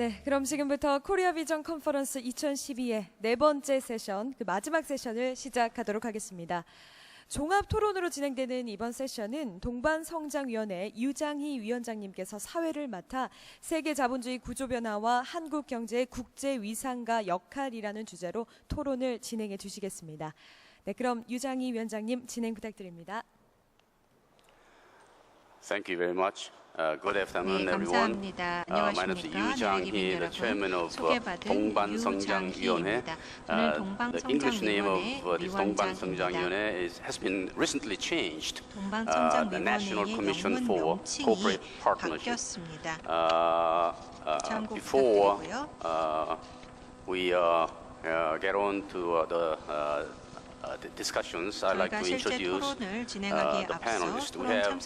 네, 그럼 지금부터 코리아 비전 컨퍼런스 2012의 네 번째 세션, 그 마지막 세션을 시작하도록 하겠습니다. 종합 토론으로 진행되는 이번 세션은 동반성장위원회 유장희 위원장님께서 사회를 맡아 세계 자본주의 구조 변화와 한국 경제의 국제 위상과 역할이라는 주제로 토론을 진행해 주시겠습니다. 네, 그럼 유장희 위원장님 진행 부탁드립니다. Thank you very much. Good afternoon, everyone. 감사합니다. My name is Yu Jang-hee, the chairman of 동반성장위원회. The English name of this 동반성장위원회 has been recently changed. The National Commission for Corporate Partnership. Before we get on to the discussions, I'd like to introduce the panelists. We have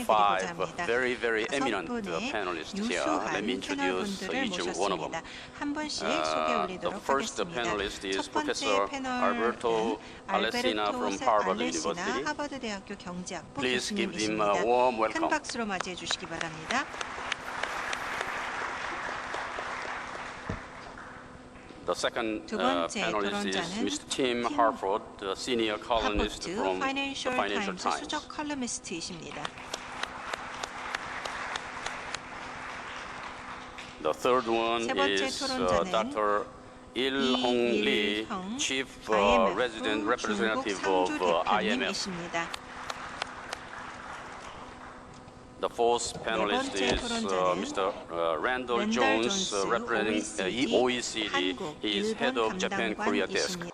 five very, very eminent panelists here. Let me introduce each one of them. The first panelist is Professor Alberto Alessina from Harvard University. Please give him a warm welcome. The second panelist is Mr. Tim Harford, the senior columnist from the Financial Times. The third one is Dr. Il-Hong Lee, Chief Resident Representative of IMF. The fourth panelist is Mr. Randall Jones, representing OECD. He is head of Japan-Korea desk.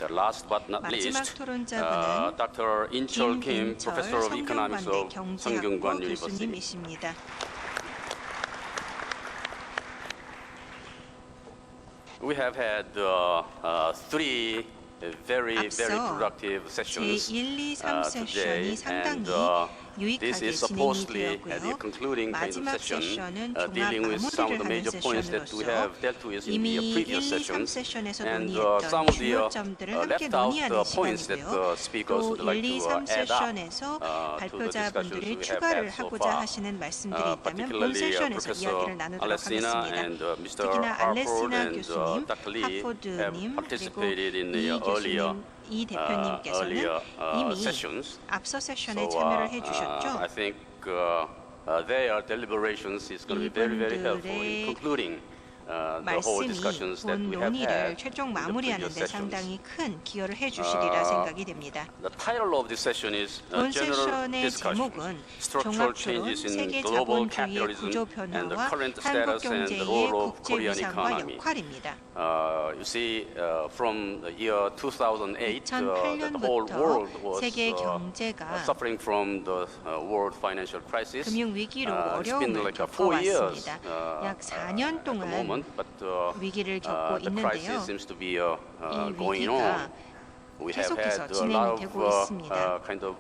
The last but not least, Dr. In-Cheol Kim, professor of economics of Sungkyunkwan University. We have had three very productive sessions today, and this is supposedly the concluding kind of session, dealing with some of the major points that we have dealt with in the previous sessions, and some of the left out points that the speakers would like to add up to the discussions we have had so far. Particularly Professor Alessina and Mr. Harford and Dr. Lee have participated in the earlier sessions. So I think their deliberations is going to be very, very helpful in concluding the whole discussions that we have had 최종 in the 마무리하는 previous 데 sessions. 상당히 큰 기여를 해주시리라 생각이 됩니다. The title of this session is 본 General 세션의 Discussion, 제목은 Structural 종합토론 Changes in 세계 Global 자본주의의 Capitalism 구조 and the 변화와 Current 한국 Status and the 경제의 Role of 국제 Korean 위상과 Economy. 역할입니다. You see, from the year 2008, the whole 2008년부터 world was 세계 경제가 suffering from the world financial crisis. 금융 위기로 It's been 어려움을 like 4 years 겪어왔습니다. 약 4년 at the 동안 moment, but 위기를 겪고 the 있는데요. crisis seems to be 이 going on. 위기가 We have 계속해서 had a lot 진행되고 of 있습니다. kind of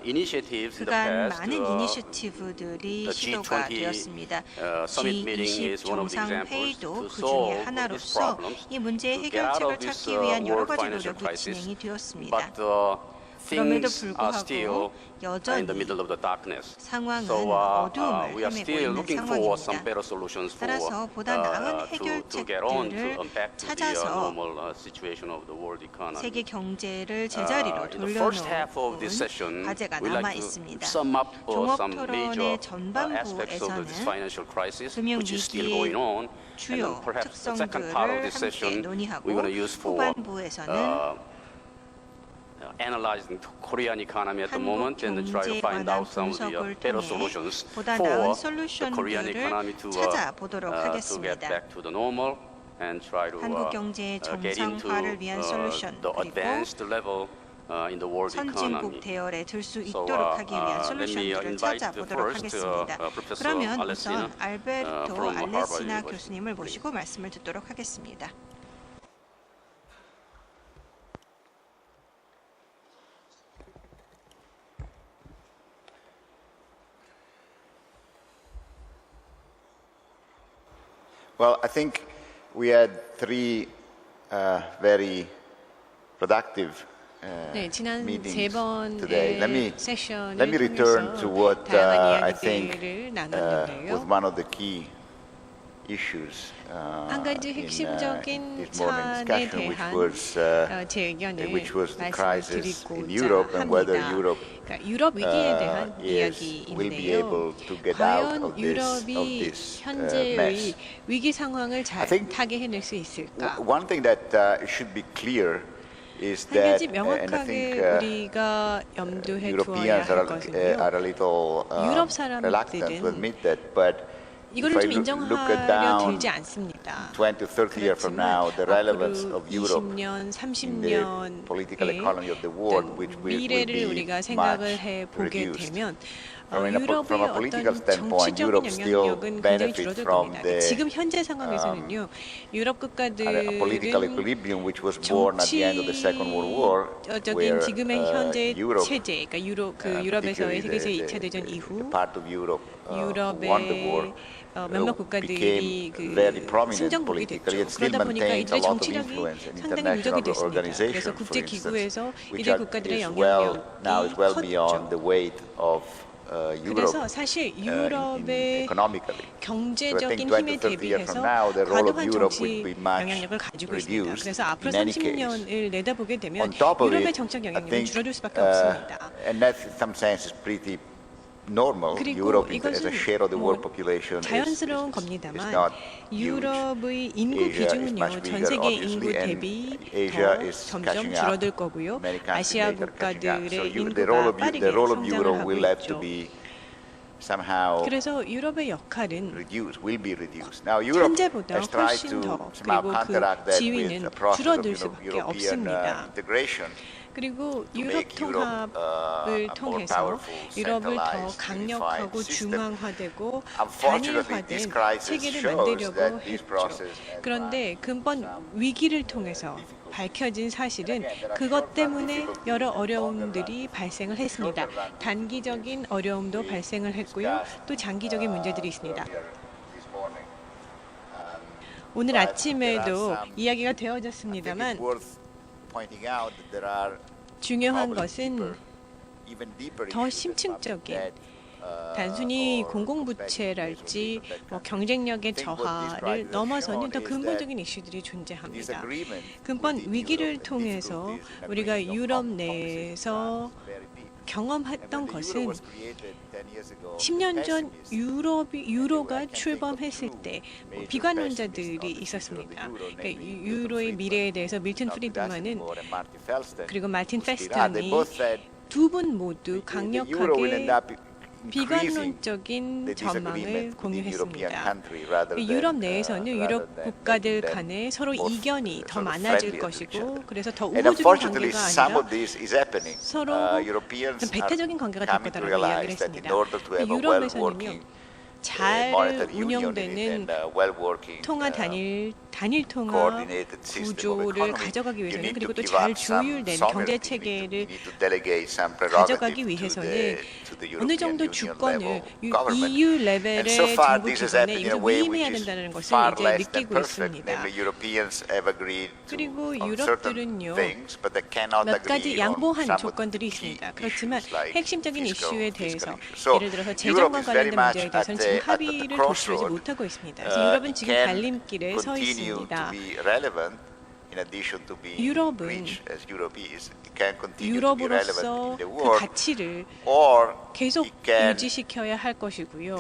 initiatives in the 그간 past. 많은 이니셔티브들이 시도가 되었습니다. summit meeting is one of the examples 정상회의도 to 그 중에 solve these 하나로서 problems, 이 문제의 to get out 해결책을 of this 찾기 위한 여러 world 가지 financial 노력이 crisis. 진행이 되었습니다. But 그럼에도 things are still 불구하고 in the middle of the darkness. 상황은 So 어두움을 we are 헤매고 still 있는 looking for some 상황입니다. better solutions for 따라서 보다 나은 to get on 해결책들을 to back to the 찾아서 normal situation of the world economy. 세계 경제를 제자리로 In the first half of this 돌려놓은 session, 과제가 we'd 남아 like to 있습니다. sum up some major 종합토론의 aspects of this 전반부에서는 financial crisis, 금융 which is still 위기의 going on. And then 주요 perhaps the second part of 특성들을 this 함께 session, 논의하고 we're going to use for 후반부에서는 analyzing the Korean economy at the moment and try to 경제에 find 관한 out some of the 분석을 better 통해 solutions 보다 for 나은 the Korean economy 솔루션들을 to 찾아보도록 get 하겠습니다. back to the normal and try to 한국 경제의 get into 정상화를 위한 솔루션 the 그리고 advanced level in the world economy. 선진국 대열에 들 수 So, 있도록 하기 위한 let me 솔루션들을 invite 찾아보도록 first 하겠습니다. Professor 그러면 Alessina 우선 알베르토 from Harvard 알레시나 University. 교수님을 모시고 말씀을 듣도록 하겠습니다. Well, I think we had three very productive 네, 지난 세 meetings today. 번의 세션을 Let me return to 통해서 what 다양한 I think 이야기들을 was 나눴는데요. one of the key issues 한 가지 in 핵심적인 this morning 찬에 discussion, which 대한 was 제 의견을 which was the crisis in 말씀드리고자 Europe and whether 합니다. Europe 그러니까 유럽 위기에 대한 will be 이야기인데요. able to get out 과연 of 유럽이 this 현재의 mess. 위기 상황을 잘 I think 타게 해낼 수 있을까? One thing that should be clear is 한 that, 가지 and I think 명확하게 우리가 염두해 두어야 Europeans 할 것은요. are a little 유럽 reluctant to 사람들은 admit that, but if 이거를 I 좀 look 인정하려 down 들지 않습니다. 20 to 30 years from now, the relevance 앞으로 of Europe 20년, in the political 30년의 economy of the world, which will 미래를 be 우리가 생각을 much 해보게 reduced. 되면 From 유럽의 a political 어떤 standpoint, 정치적인 Europe still 영향력은 굉장히 benefits 줄어들 from 겁니다. the 지금 현재 상황에서는요, 유럽 a political 국가들은 equilibrium which was born at the end of the Second World War, 정치적인 where 지금의 현재 Europe, 체제, 그러니까 유럽에서의 세계 제 2차 대전 이후 part of Europe won the war, 유럽의 몇몇 국가들이 became 그 very prominent 승전국이 politically 됐죠. and still 그러다 보니까 maintains a 이들의 lot of 정치력이 influence in 상당히 누적이 international 됐습니다. 그래서 organizations, for 국제 instance, 기구에서 which 이들 국가들의 is now is well 영향력이 beyond the 컸죠. weight of Europe 그래서 사실 in 유럽의 economically. 경제적인 So I 힘에 think 20, 30 years 대비해서 from now, the role of 과도한 Europe 정치 will be much 영향력을 가지고 있습니다. reduced. 그래서 앞으로 In any case, 30년을 내다보게 되면 on top of 유럽의 it, 정책 I 영향력은 think, 줄어들 수밖에 없습니다. and that in some sense is pretty normal. 그리고 Europe as 이것은 a share of the world 뭐 population 자연스러운 is 겁니다만 not huge. 유럽의 인구 Asia is 비중은요 much 전 bigger, 세계 obviously, 인구 and 대비 Asia 더 is 점점 catching up. 줄어들 거고요. Many countries 아시아 later catching up. So 국가들의 the role 인구가 of 빠르게 the role of 성장을 Europe 하고 will have to 있죠. be somehow 그래서 유럽의 역할은 reduced, will be reduced. Now Europe 현재보다 has tried 훨씬 to 더 somehow 그리고 그 counteract that with 지위는 a process 줄어들 of 수밖에 European 없습니다. integration. 그리고 to 유럽 make Europe, 통합을 a more 통해서 powerful, 유럽을 더 centralized, 강력하고 unified system. 중앙화되고 Unfortunately, this 단일화된 crisis 체계를 shows 만들려고 that this 했죠. process has 그런데 근본 위기를 통해서 밝혀진 사실은 그것 때문에 여러 어려움들이 발생을 했습니다. 단기적인 어려움도 발생을 했고요. 또 장기적인 문제들이 있습니다. 오늘 아침에도 이야기가 되어졌습니다만 중요한 것은 더 심층적인 단순히 공공부채랄지 뭐 경쟁력의 저하를 넘어서는 더 근본적인 이슈들이 존재합니다. 근본 위기를 통해서 우리가 유럽 내에서 경험했던 것은 10년 전 유로가 출범했을 때 비관론자들이 있었습니다. 그러니까 유로의 미래에 대해서 밀턴 프리드만은 그리고 마틴 페스턴이 두 분 모두 강력하게 비관론적인 전망을 공유했습니다. 유럽 내에서는 유럽 국가들 간에 서로 이견이 더 많아질 것이고 그래서 더 우호적인 관계가 아니라 서로 배타적인 관계가 될 거다라고 이야기를 했습니다. 유럽에서는요. 잘 운영되는 통화 단일 통화 구조를 가져가기 위해서는 그리고 또 잘 조율된 경제 체계를 가져가기 위해서는 어느 정도 주권을 EU 레벨의 정부 기관에 이것을 위임해야 된다는 것을 이제 느끼고 있습니다. 그리고 유럽들은요 몇 가지 양보한 조건들이 있습니다. 그렇지만 핵심적인 이슈에 대해서 예를 들어서 재정과 관련된 문제에 대해서는 지금 합의를 도출하지 못하고 있습니다. 그래서 유럽은 지금 갈림길에 서 있습니다. 유럽은 유럽으로서 그 가치를 계속 유지시켜야 할 것이고요.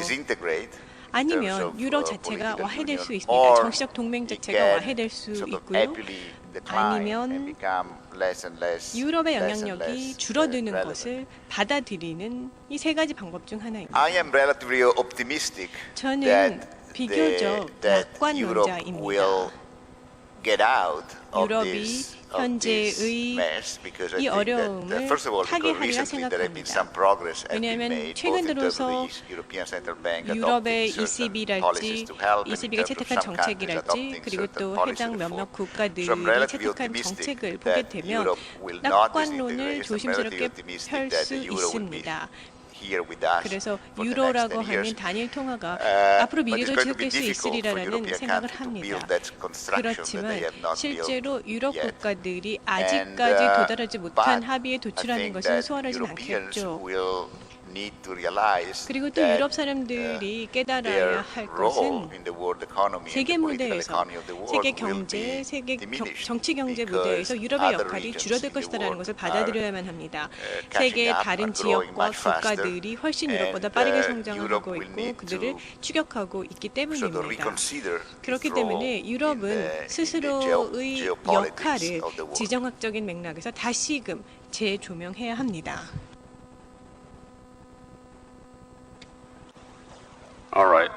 아니면 유럽 자체가 와해될 수 있습니다. 정치적 동맹 자체가 와해될 수 있고요. 아니면 유럽의 영향력이 줄어드는 것을 받아들이는 이 세 가지 방법 중 하나입니다. 저는 비교적 낙관론자입니다. 유럽이 현재의 이 어려움을 타개하리라 생각합니다. 왜냐하면 최근 들어서 유럽의 ECB랄지 ECB가 채택한 정책이랄지 그리고 또 해당 몇몇 국가들이 채택한 정책을 보게 되면 낙관론을 조심스럽게 펼 수 있습니다. here with us 그래서 for the next 유로라고 10 years. 하는 단일 통화가 앞으로 But it's 미래도 going to be 지속될 수 difficult for 있으리라는 European 생각을 countries to 합니다. build that construction that 그렇지만 they have not 실제로 built 유럽 yet. 국가들이 And, 아직까지 도달하지 못한 but 합의에 I 도출하는 think 것은 that 수월하진 Europeans 않겠죠. will need to realize 그리고 또 that 유럽 사람들이 깨달아야 their 할 role 것은 in the world economy, 세계 in the political 무대에서 economy of the world 세계 will 경제, be 세계 diminished 정치 경제 because 무대에서 유럽의 other 역할이 regions 줄어들 in the 것이다라는 world 것을 are 받아들여야만 합니다. catching 세계 up, 다른 are growing 지역과 much faster, 국가들이 훨씬 유럽보다 and, 빠르게 Europe 성장하고 will 있고 need 그들을 to 추격하고 있기 sort of 때문입니다. reconsider 그렇기 its role 때문에 in 유럽은 the 스스로의 geopolitics 역할을 of the world. 지정학적인 맥락에서 다시금 재조명해야 합니다. All right.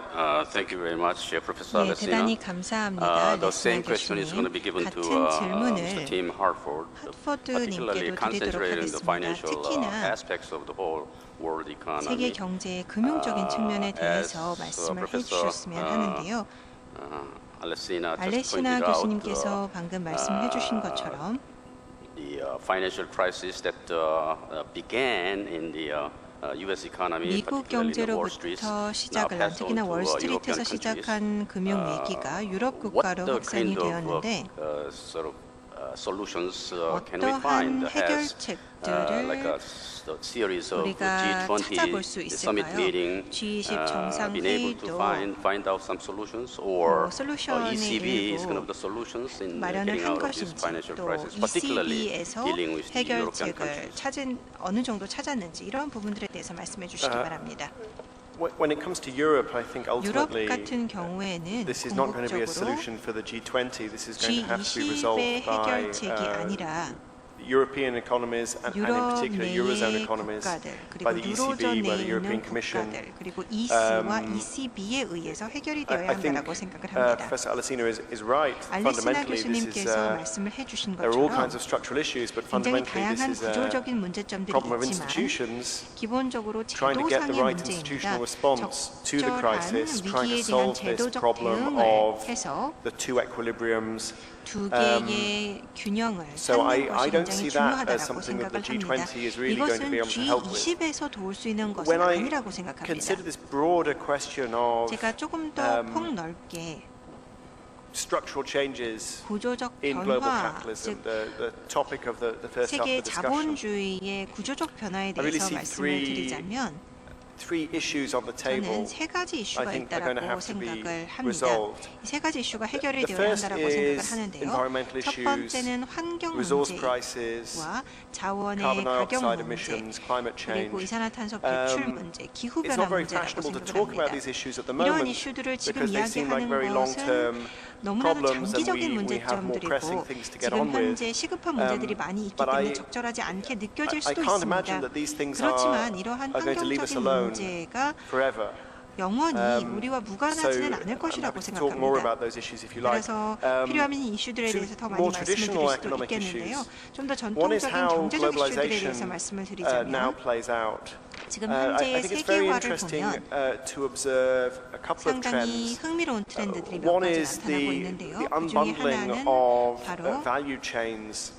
Thank you very much, Professor 네, Alessina. 대단히 감사합니다. The same 레스나 question is going to be given 교수님. to 같은 Mr. 질문을 Tim Harford, 하트포드님께도 particularly 드리도록 concentrating the 하겠습니다. financial 특히나 aspects of the whole world economy. 세계 경제의 금융적인 측면에 대해서 as, 말씀을 Professor, 해주셨으면 하는데요. Alessina just 알레시나 pointed out, 교수님께서 방금 말씀해 주신 것처럼 the financial crisis that began in the U.S. economy, 미국 particularly in the Wall Street, 경제로부터 now 시작을 한 passed on 특히나 to 월스트리트에서 European countries. 시작한 금융 위기가 유럽 What 국가로 the 확산이 kind of 되었는데 sort of solutions can we 어떠한 find as 해결책들을 like a series of 우리가 찾아볼 G20 수 summit 있을까요? meeting G20 been able to 정상회의도 find out some solutions, or 솔루션의 ECB is 일부 kind of the solutions in 마련을 getting 한 out of this 것인지 financial 또 crisis, particularly ECB에서 dealing with the European 해결책을 countries. 어느 정도 찾았는지 이런 부분들에 대해서 말씀해 주시기 바랍니다. When it comes to Europe, I think 유럽 ultimately 같은 경우에는 this is not going to be a 궁극적으로 solution for the G20. This is going to have to be G20의 resolved by 해결책이 아니라 European economies and in 유럽 particular Eurozone 내의 economies 국가들 by 그리고 the 유로존 ECB, by 내에 the 있는 European Commission. 국가들 그리고 EC와 ECB에 의해서 해결이 되어야 I think 한다고 생각을 합니다. Professor Alessina is right. 알레시나 Fundamentally, this is 교수님께서 말씀을 해주신 there are all kinds 것처럼 of structural issues, but 굉장히 fundamentally this 다양한 is a 구조적인 문제점들이 problem of 있지만 institutions 기본적으로 trying to get the 제도상의 right 문제입니다. institutional response to the 적절한 crisis, trying to 위기에 대한 solve this 제도적 problem 대응을 of 해서 the two equilibriums. 두 개의 균형을 So 찾는 I 것이 don't 굉장히 see that 중요하다고 as something that the 생각을 합니다. G20 is really going to be able to help with. 이것은 G20에서 도울 수 있는 것은 When I 아니라고 생각합니다. consider this broader question of 제가 조금 더 폭넓게 structural changes 구조적 in global 변화, capitalism, 즉 the topic of the first half 세계 of the discussion, 자본주의의 구조적 변화에 really 대해서 see 말씀을 드리자면 three issues on the table 저는 세 가지 I 이슈가 think are going to 있다고 have to be 생각을 합니다. resolved. 이 세 가지 이슈가 해결이 The 되어야 first 한다고 생각을 is 하는데요. environmental 첫 issues, 번째는 환경 resource 문제와 prices, 자원의 carbon 가격 dioxide 문제, emissions, climate 그리고 change. 이산화탄소 배출 문제, 기후 It's 변화 not very 문제라고 fashionable to 생각을 talk about 합니다. these issues at the 이러한 moment 이슈들을 지금 because they seem like 이야기하는 very long-term 것은 너무나도 problems and 장기적인 we have more pressing 문제점들이고 things to get 지금 on with. 현재 시급한 문제들이 많이 있기 But 때문에 I 적절하지 않게 느껴질 I 수도 can't imagine 있습니다. that these things 그렇지만 이러한 are going to leave us 환경적인 alone 문제가 forever. 영원히 우리와 So 무관하지는 않을 I'm 것이라고 happy to talk more 생각합니다. about those issues if you like. 그래서 필요하면 이 이슈들에 two 대해서 더 많이 more 말씀을 traditional 드릴 수도 economic 있겠는데요. issues. 좀 더 One is 전통적인 how 경제적 이슈들에 대해서 globalization 말씀을 now 드리자면 plays out. 지금 I 현재의 think it's very 세계화를 interesting 보면 to observe a couple of 상당히 trends. 흥미로운 트렌드들이 몇 One 가지 is 나타나고 the 있는데요. 그중에 unbundling 하나는 of 바로 value chains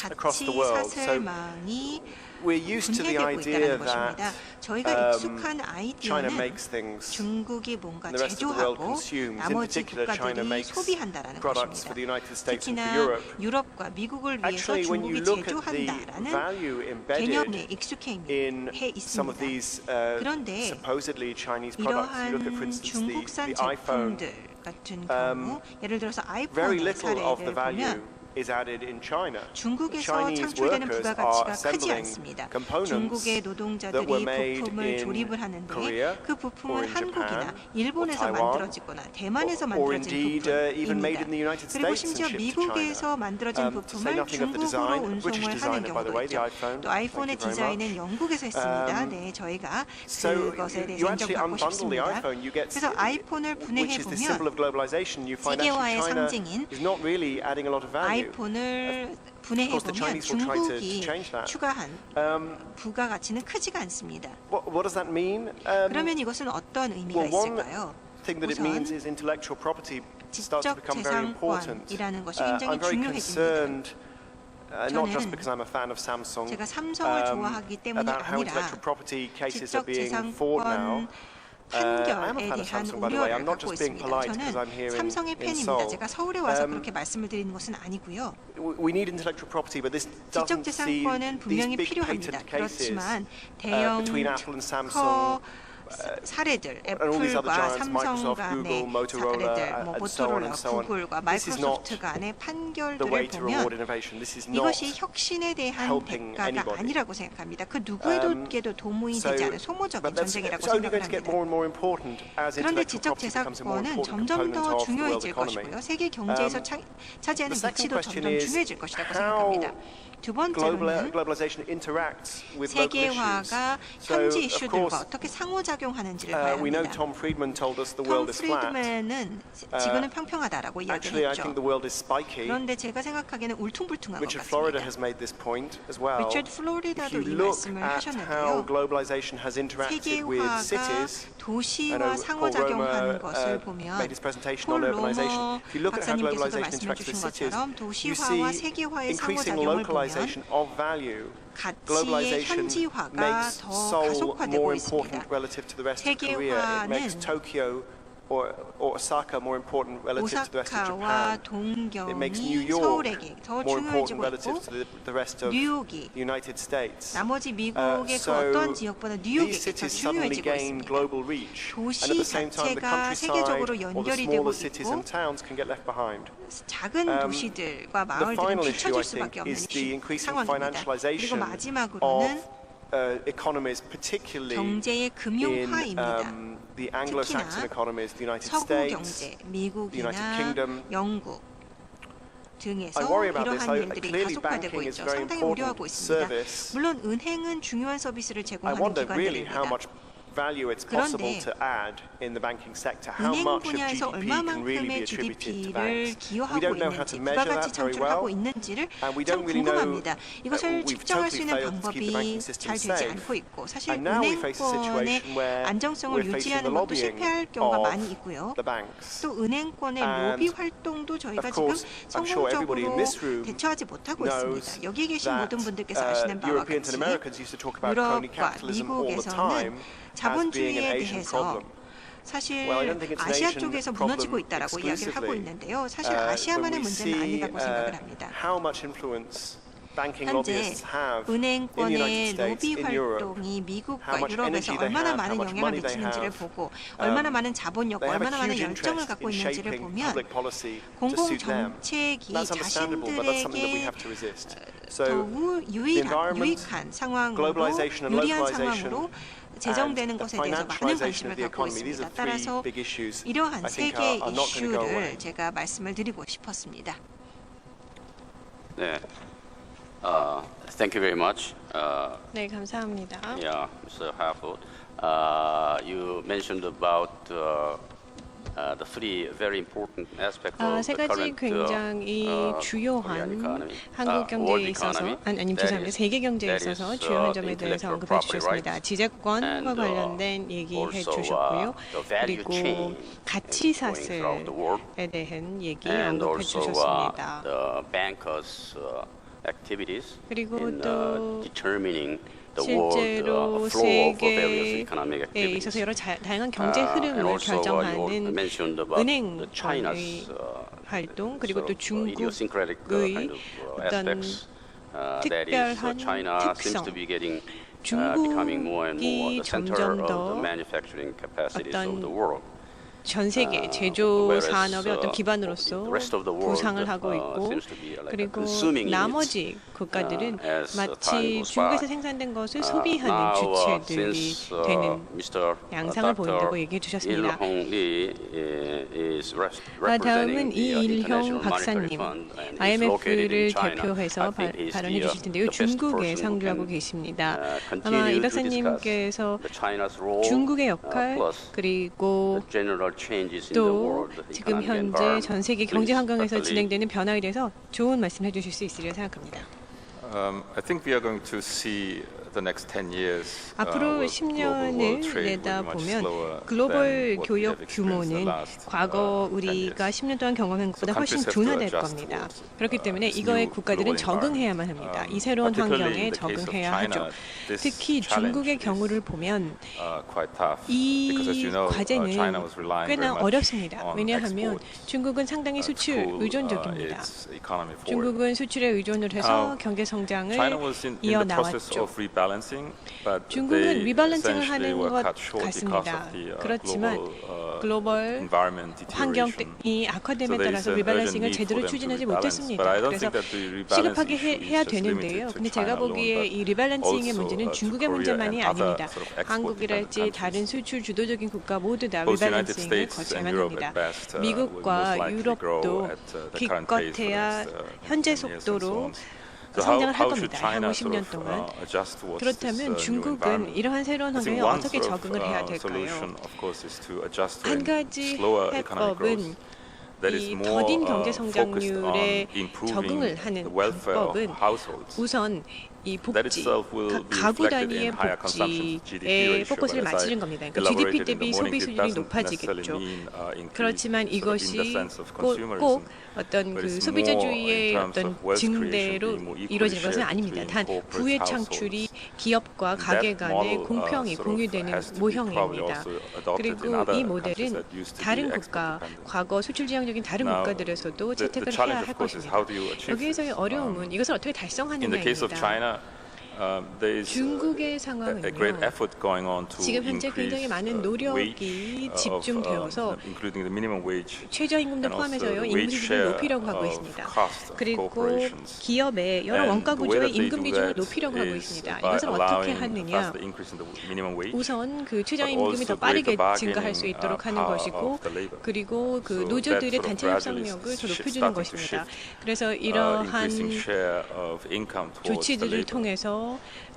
across 가치 the world. So 사슬망이 we're used to the 분해되고 idea 있다는 것입니다. that 저희가 익숙한 China 아이디어는 makes things 중국이 뭔가 the rest of the world 제조하고 consumes. In 나머지 particular, China 국가들이 makes 소비한다라는 products 것입니다. for the United States and for 특히나 Europe. 유럽과 미국을 위해서 Actually, when you 중국이 look at the 제조한다라는 value 개념에 embedded 익숙해 in some of 있습니다. these 그런데 supposedly Chinese products, you look at, for 이러한 instance, 중국산 the iPhone, 제품들 같은 경우 예를 들어서 very 아이폰의 little of the 사례를 value 보면 is added in China. 중국에서 Chinese 창출되는 workers are 부가가치가 크지 assembling 않습니다. components 중국의 that 노동자들이 were made 부품을 in 조립을 하는데 Korea 그 or 부품은 in 한국이나 Japan 일본에서 or Taiwan 만들어지거나 대만에서 or 만들어진 indeed even made in the 부품입니다. United 그리고 States and 심지어 shipped to 미국에서 China. 만들어진 To say 부품을 nothing of the 중국으로 design, British 운송을 하는 designer, by the way, 경우도 the 있죠. iPhone. 또 아이폰의 Thank you very 디자인은 much. 영국에서 했습니다. 네, 저희가 So 그것에 대해서 you actually 인정받고 unbundle the 싶습니다. iPhone, you get, 그래서 아이폰을 which is the symbol 분해해 of globalization. You find actually 세계화의 China 상징인 is not really adding a lot of value. 아이폰을 Of course, the 분해해 보면 Chinese will try to 중국이 change that. 추가한 부가가치는 크지가 않습니다. What does that mean? 그러면 이것은 어떤 의미가 Well, one 있을까요? thing that it means is intellectual property starts to 지적 become very important. 재산권이라는 것이 굉장히 I'm very 중요해집니다. concerned not just 저는 because I'm a fan of Samsung, 제가 삼성을 좋아하기 때문이 about how 아니라 intellectual property cases are being 지적재산권 fought now. I'm a 판결에 fan of 대한 Samsung, by the way. I'm 우려를 not 갖고 just being 있습니다. polite because I'm 저는 here 삼성의 in 팬입니다. Seoul. 제가 서울에 와서 그렇게 말씀을 드리는 것은 아니고요. We need intellectual property, but this doesn't see 지적재산권은 these 분명히 big 필요합니다. patent cases 그렇지만 대형 between Apple and 특허 Samsung. 사례들, and all these other 애플과 giants, 삼성 Microsoft, 간의 Google, Motorola, 사례들, 뭐 and so on 모토로라, and so on. 구글과 This is not 마이크로소프트 간의 the way 판결들을 to reward 보면 innovation. This is not 이것이 혁신에 대한 helping 대가가 anybody. 아니라고 생각합니다. 그 누구에게도 도움이 되지 않은 소모적인 but that's 전쟁이라고 it's only going 생각을 to get 합니다. more and more important as 그런데 intellectual property becomes a more 지적재산권은 important 점점 component 더 of the world 중요해질 economy. 것이고요. 세계 경제에서 차지하는 The second 위치도 question 점점 is 중요해질 것이라고 how 생각합니다. 두 번째로는 globalization interacts with local issues. 세계화가 So, 현지 of 이슈들과 course, 어떻게 상호작용하는지를 봐야 we know 합니다. Tom Friedman told us the 톰 world is flat. 프리드맨은 지구는 평평하다라고 Actually, I 이야기했죠. think the world is spiky. 그런데 제가 생각하기에는 울퉁불퉁한 것 Richard Florida 같습니다. has made this point as well. 리처드 If 플로리다도 you 이 look 말씀을 at how 하셨는데요. globalization has interacted with 세계화가 cities, I 도시와 know Paul 상호작용하는 Roma 것을 보면 made his presentation 폴 on 로머 urbanization. If you look at how 박사님께서도 globalization 말씀해 interacts with 주신 cities, 것처럼 you 도시화와 see 세계화의 increasing 상호작용을 보면 localization of value. 가치의 Globalization 현지화가 makes 더 Seoul 가속화되고 more 있습니다. important relative to the rest of Korea. It makes 세계화는 Tokyo or Osaka more important relative to the rest of 오사카와 Japan. It makes New 동경이 York 서울에게 더 more important 중요해지고 relative 있고 to the rest of 뉴욕이 the United States. 나머지 미국의 그 So 어떤 지역보다 뉴욕이 these 더 cities suddenly 중요해지고 gain 있습니다. global reach, and 도시 at the same time, the 자체가 countryside 세계적으로 or the 연결이 되고 smaller cities 있고 and towns can get left behind. 작은 도시들과 The 마을들은 final issue, I 뒤처질 수밖에 think, 없는 is the increasing 상황입니다. 그리고 financialization 마지막으로는 of economies, particularly 경제의 in 금융화입니다. the Anglo-Saxon economies, the United 서구 States, 경제, the United 미국이나 Kingdom. 영국 등에서 I worry about this. 이러한 일들이 Clearly, 가속화되고 banking is 있죠. very 상당히 important 우려하고 있습니다. service. 물론 은행은 중요한 서비스를 I 제공하는 wonder really how 기관들입니다. much value it's possible 그런데 to add in the banking sector. How 은행 much of 분야에서 GDP can really be 얼마만큼의 attributed to GDP를 banks? We 기여하고 don't know how to 있는지, measure 부가가치 that very 창출하고 well. 있는지를 And we 참 don't really know. 궁금합니다. 이것을 We've 측정할 수 totally 있는 failed to keep the banking 방법이 system 잘 되지 safe. 않고 있고 사실 And now we face a 은행권의 situation where 안정성을 we're facing 유지하는 the 것도 lobbying 실패할 경우가 of 많이 있고요. the banks. 또 은행권의 And 로비 활동도 저희가 of course, 지금 I'm sure everybody in 성공적으로 this room 대처하지 못하고 knows 있습니다. 여기 계신 that 모든 분들께서 아시는 바와 Europeans 같이 and Americans used to talk about crony 유럽과 capitalism all the time 미국에서는 as being an 자본주의에 Asian 대해서 problem. 사실 Well, I don't think it's an 아시아 Asian 쪽에서 problem 무너지고 있다라고 이야기를 하고 exclusively. 있는데요. 사실 When 아시아만의 we 문제는 see 아니라고 생각을 합니다. how much influence banking 현재 lobbyists have in the 은행권의 United States, 로비 in Europe, 활동이 how 미국과 much 유럽에서 energy they 얼마나 have, 많은 how much 영향을 money they 미치는지를 have. 보고 얼마나 많은 자본력과 They have a 얼마나 많은 huge 열정을 interest 갖고 in 있는지를 shaping 보면 public policy to 공공 suit them. 정책이 That's understandable, but that's something that we 자신들에게 have to resist. 더 So 유익한 상황으로 globalization and 유리한 localization 상황으로 제정되는 and 것에 the 대해서 많은 financialization 관심을 of the 갖고 economy, these 있습니다. are three 따라서 big issues 이러한 I 세 think 개의 are not going to go away. 이슈를 제가 말씀을 드리고 싶었습니다. 네. Thank you very much. 네, 감사합니다. Yeah, Mr. Harford. You mentioned about the three very important aspects of 세 the 가지 current 굉장히 Korean 주요한 economy. 한국 경제에 world 있어서 economy. 아니 죄송합니다. 세계 경제에 That 있어서 is, 주요한 점에 대해서 intellectual 언급해 property 주셨습니다. rights. 지적권과 And, 관련된 얘기해 also, 주셨고요. the value 그리고 chain going throughout the world. 가치사슬에 대한 얘기 And 언급해 also 주셨습니다. the bankers' activities 그리고 in 또 determining the world 실제로 flow of various 세계에 economic 있어서 activities. 여러 다양한 경제 And 흐름을 also you 결정하는 mentioned about the China's 은행권의 활동 그리고 또 sort of idiosyncratic kind 중국의 of 어떤 aspects. That is, 특별한 China seems 특성, to be getting becoming more and more 중국이 the center 점점 of the 더 manufacturing capacities of 어떤 the world. 전 세계 제조 whereas, 산업의 어떤 the 기반으로서 rest of the world, 부상을 하고 있고 seems to be like 그리고 consuming 나머지 국가들은 as time 마치 goes 중국에서 by. 생산된 것을 소비하는 Now, 주체들이 since 되는 Mr. 양상을 보인다고 Dr. 얘기해 주셨습니다. 일홍 Lee is 다음은 representing the 이일형 International Monetary 박사님, Fund and is located IMF를 in China. 대표해서 I think he's 발언해 주실 텐데요. the best 중국에 person who 상주하고 can, 계십니다. 아마 continue 이 to discuss 박사님께서 the China's role, 중국의 역할 plus 그리고 the general changes in the 또 world 지금 economic 현재 environment. 전 세계 경제 Please, 환경에서 Dr. Lee. 진행되는 변화에 대해서 좋은 말씀 해주실 수 있으리라 생각합니다. I think we are going to see the next 10 years, 앞으로 global 10년을 trade will be much 내다보면 slower 글로벌 than what we 교역 have experienced the 규모는 last, 과거 10 우리가 years. 10년 동안 경험한 것보다 훨씬 countries have to 둔화될 adjust 겁니다. towards, 그렇기 때문에 this 이거에 new 국가들은 global 적응해야만 environment. 합니다. 이 새로운 Particularly 환경에 in the case of 적응해야 China, 하죠. this 특히 중국의 challenge 경우를 is, 보면 quite tough. 이 Because as you know, 과제는 China was relying very 꽤나 much 어렵습니다. on 왜냐하면 exports 중국은 상당히 to 수출 cool, 의존적입니다. its economy forward. 중국은 수출에 의존을 해서 경제 성장을 China was in the process 이어나왔죠. of rebalancing, but 중국은 they 리밸런싱을 essentially 하는 were 것 cut short because 같습니다. of the 그렇지만 글로벌 environment 환경이 deterioration. 악화됨에 So there 따라서 is an 리밸런싱을 urgent need 제대로 for them to 추진하지 rebalance. 못했습니다. But I don't 그래서 think that the rebalancing 시급하게 issue is 해야 just 되는데요. limited to 근데 제가 China alone, 보기에 but 이 리밸런싱의 also 문제는 to 중국의 Korea 문제만이 and other 아닙니다. sort of export 한국이랄지 dependent 다른 countries. 수출 주도적인 국가 모두 다 Both United 리밸런싱을 States 거쳐야만 and Europe 합니다. at best will most 미국과 likely grow 유럽도 at the current pace for the 기껏해야 next 현재 10 years and so 속도로 on. So 성장을 할 how should 겁니다. China 향후 sort 10년 of 동안. adjust towards this 그렇다면 new 중국은 environment? 이러한 새로운 I think 환경에 one 어떻게 sort of 적응을 해야 solution, 될까요? of course, is to adjust to 한 a 가지 slower economic growth. 해법은 That is 이 more 더딘 경제 focused on 성장률에 improving 적응을 하는 the welfare of 방법은 households. 우선 이 That 복지, itself will 각 be 가구 reflected 단위의 in higher consumption GDP 복지에 ratio. 포커스를 But as I 맞추는 겁니다. 그러니까 GDP elaborated in 대비 the 소비 morning, it 수준이 doesn't 높아지겠죠. necessarily mean increase 그렇지만 sort of in 이것이 the sense of 꼭 consumerism. 어떤 But 그 it's 소비자주의의 more in terms 어떤 of wealth creation 증대로 being more equally 이루어지는 것은 shared 아닙니다. between 단 corporates, 부의 households. 창출이 기업과 가게 That 간의 model, 공평히 sort of 공유되는 has to be probably 모형입니다. also adopted in 그리고 other 이 countries 모델은 that used to be 다른 export 국가, dependent. 과거 수출 지향적인 다른 Now, 국가들에서도 the 채택을 해야 challenge, 할 of course, is 것입니다. how do you achieve 여기에서의 this? 어려움은 이것을 어떻게 In the case of 달성하느냐입니다. China, there is 중국의 a 상황은요. great effort going on to 지금 현재 굉장히 increase 많은 wage 노력이 of, 집중되어서 including the minimum wage. 최저임금도 and also 포함해서요 the 임금 wage 수준을 share 높이려고 하고 of 있습니다. cost of 그리고 corporations. 기업의 여러 And 원가 the way 구조의 that they 임금 do 비중을 that 높이려고 하고 is 있습니다. by 이것을 어떻게 allowing 하느냐? faster increase in the minimum wage. 우선 그 최저임금이 더 also 빠르게 greater 증가할 수 bargaining 있도록 하는 power 것이고 of the labor. 그리고 그 So 노조들의 that sort of 단체 gradually 협상력을 더 starting 높여주는 to 것입니다. shift, 그래서 increasing 이러한 share of income towards the 조치들을 labor. 통해서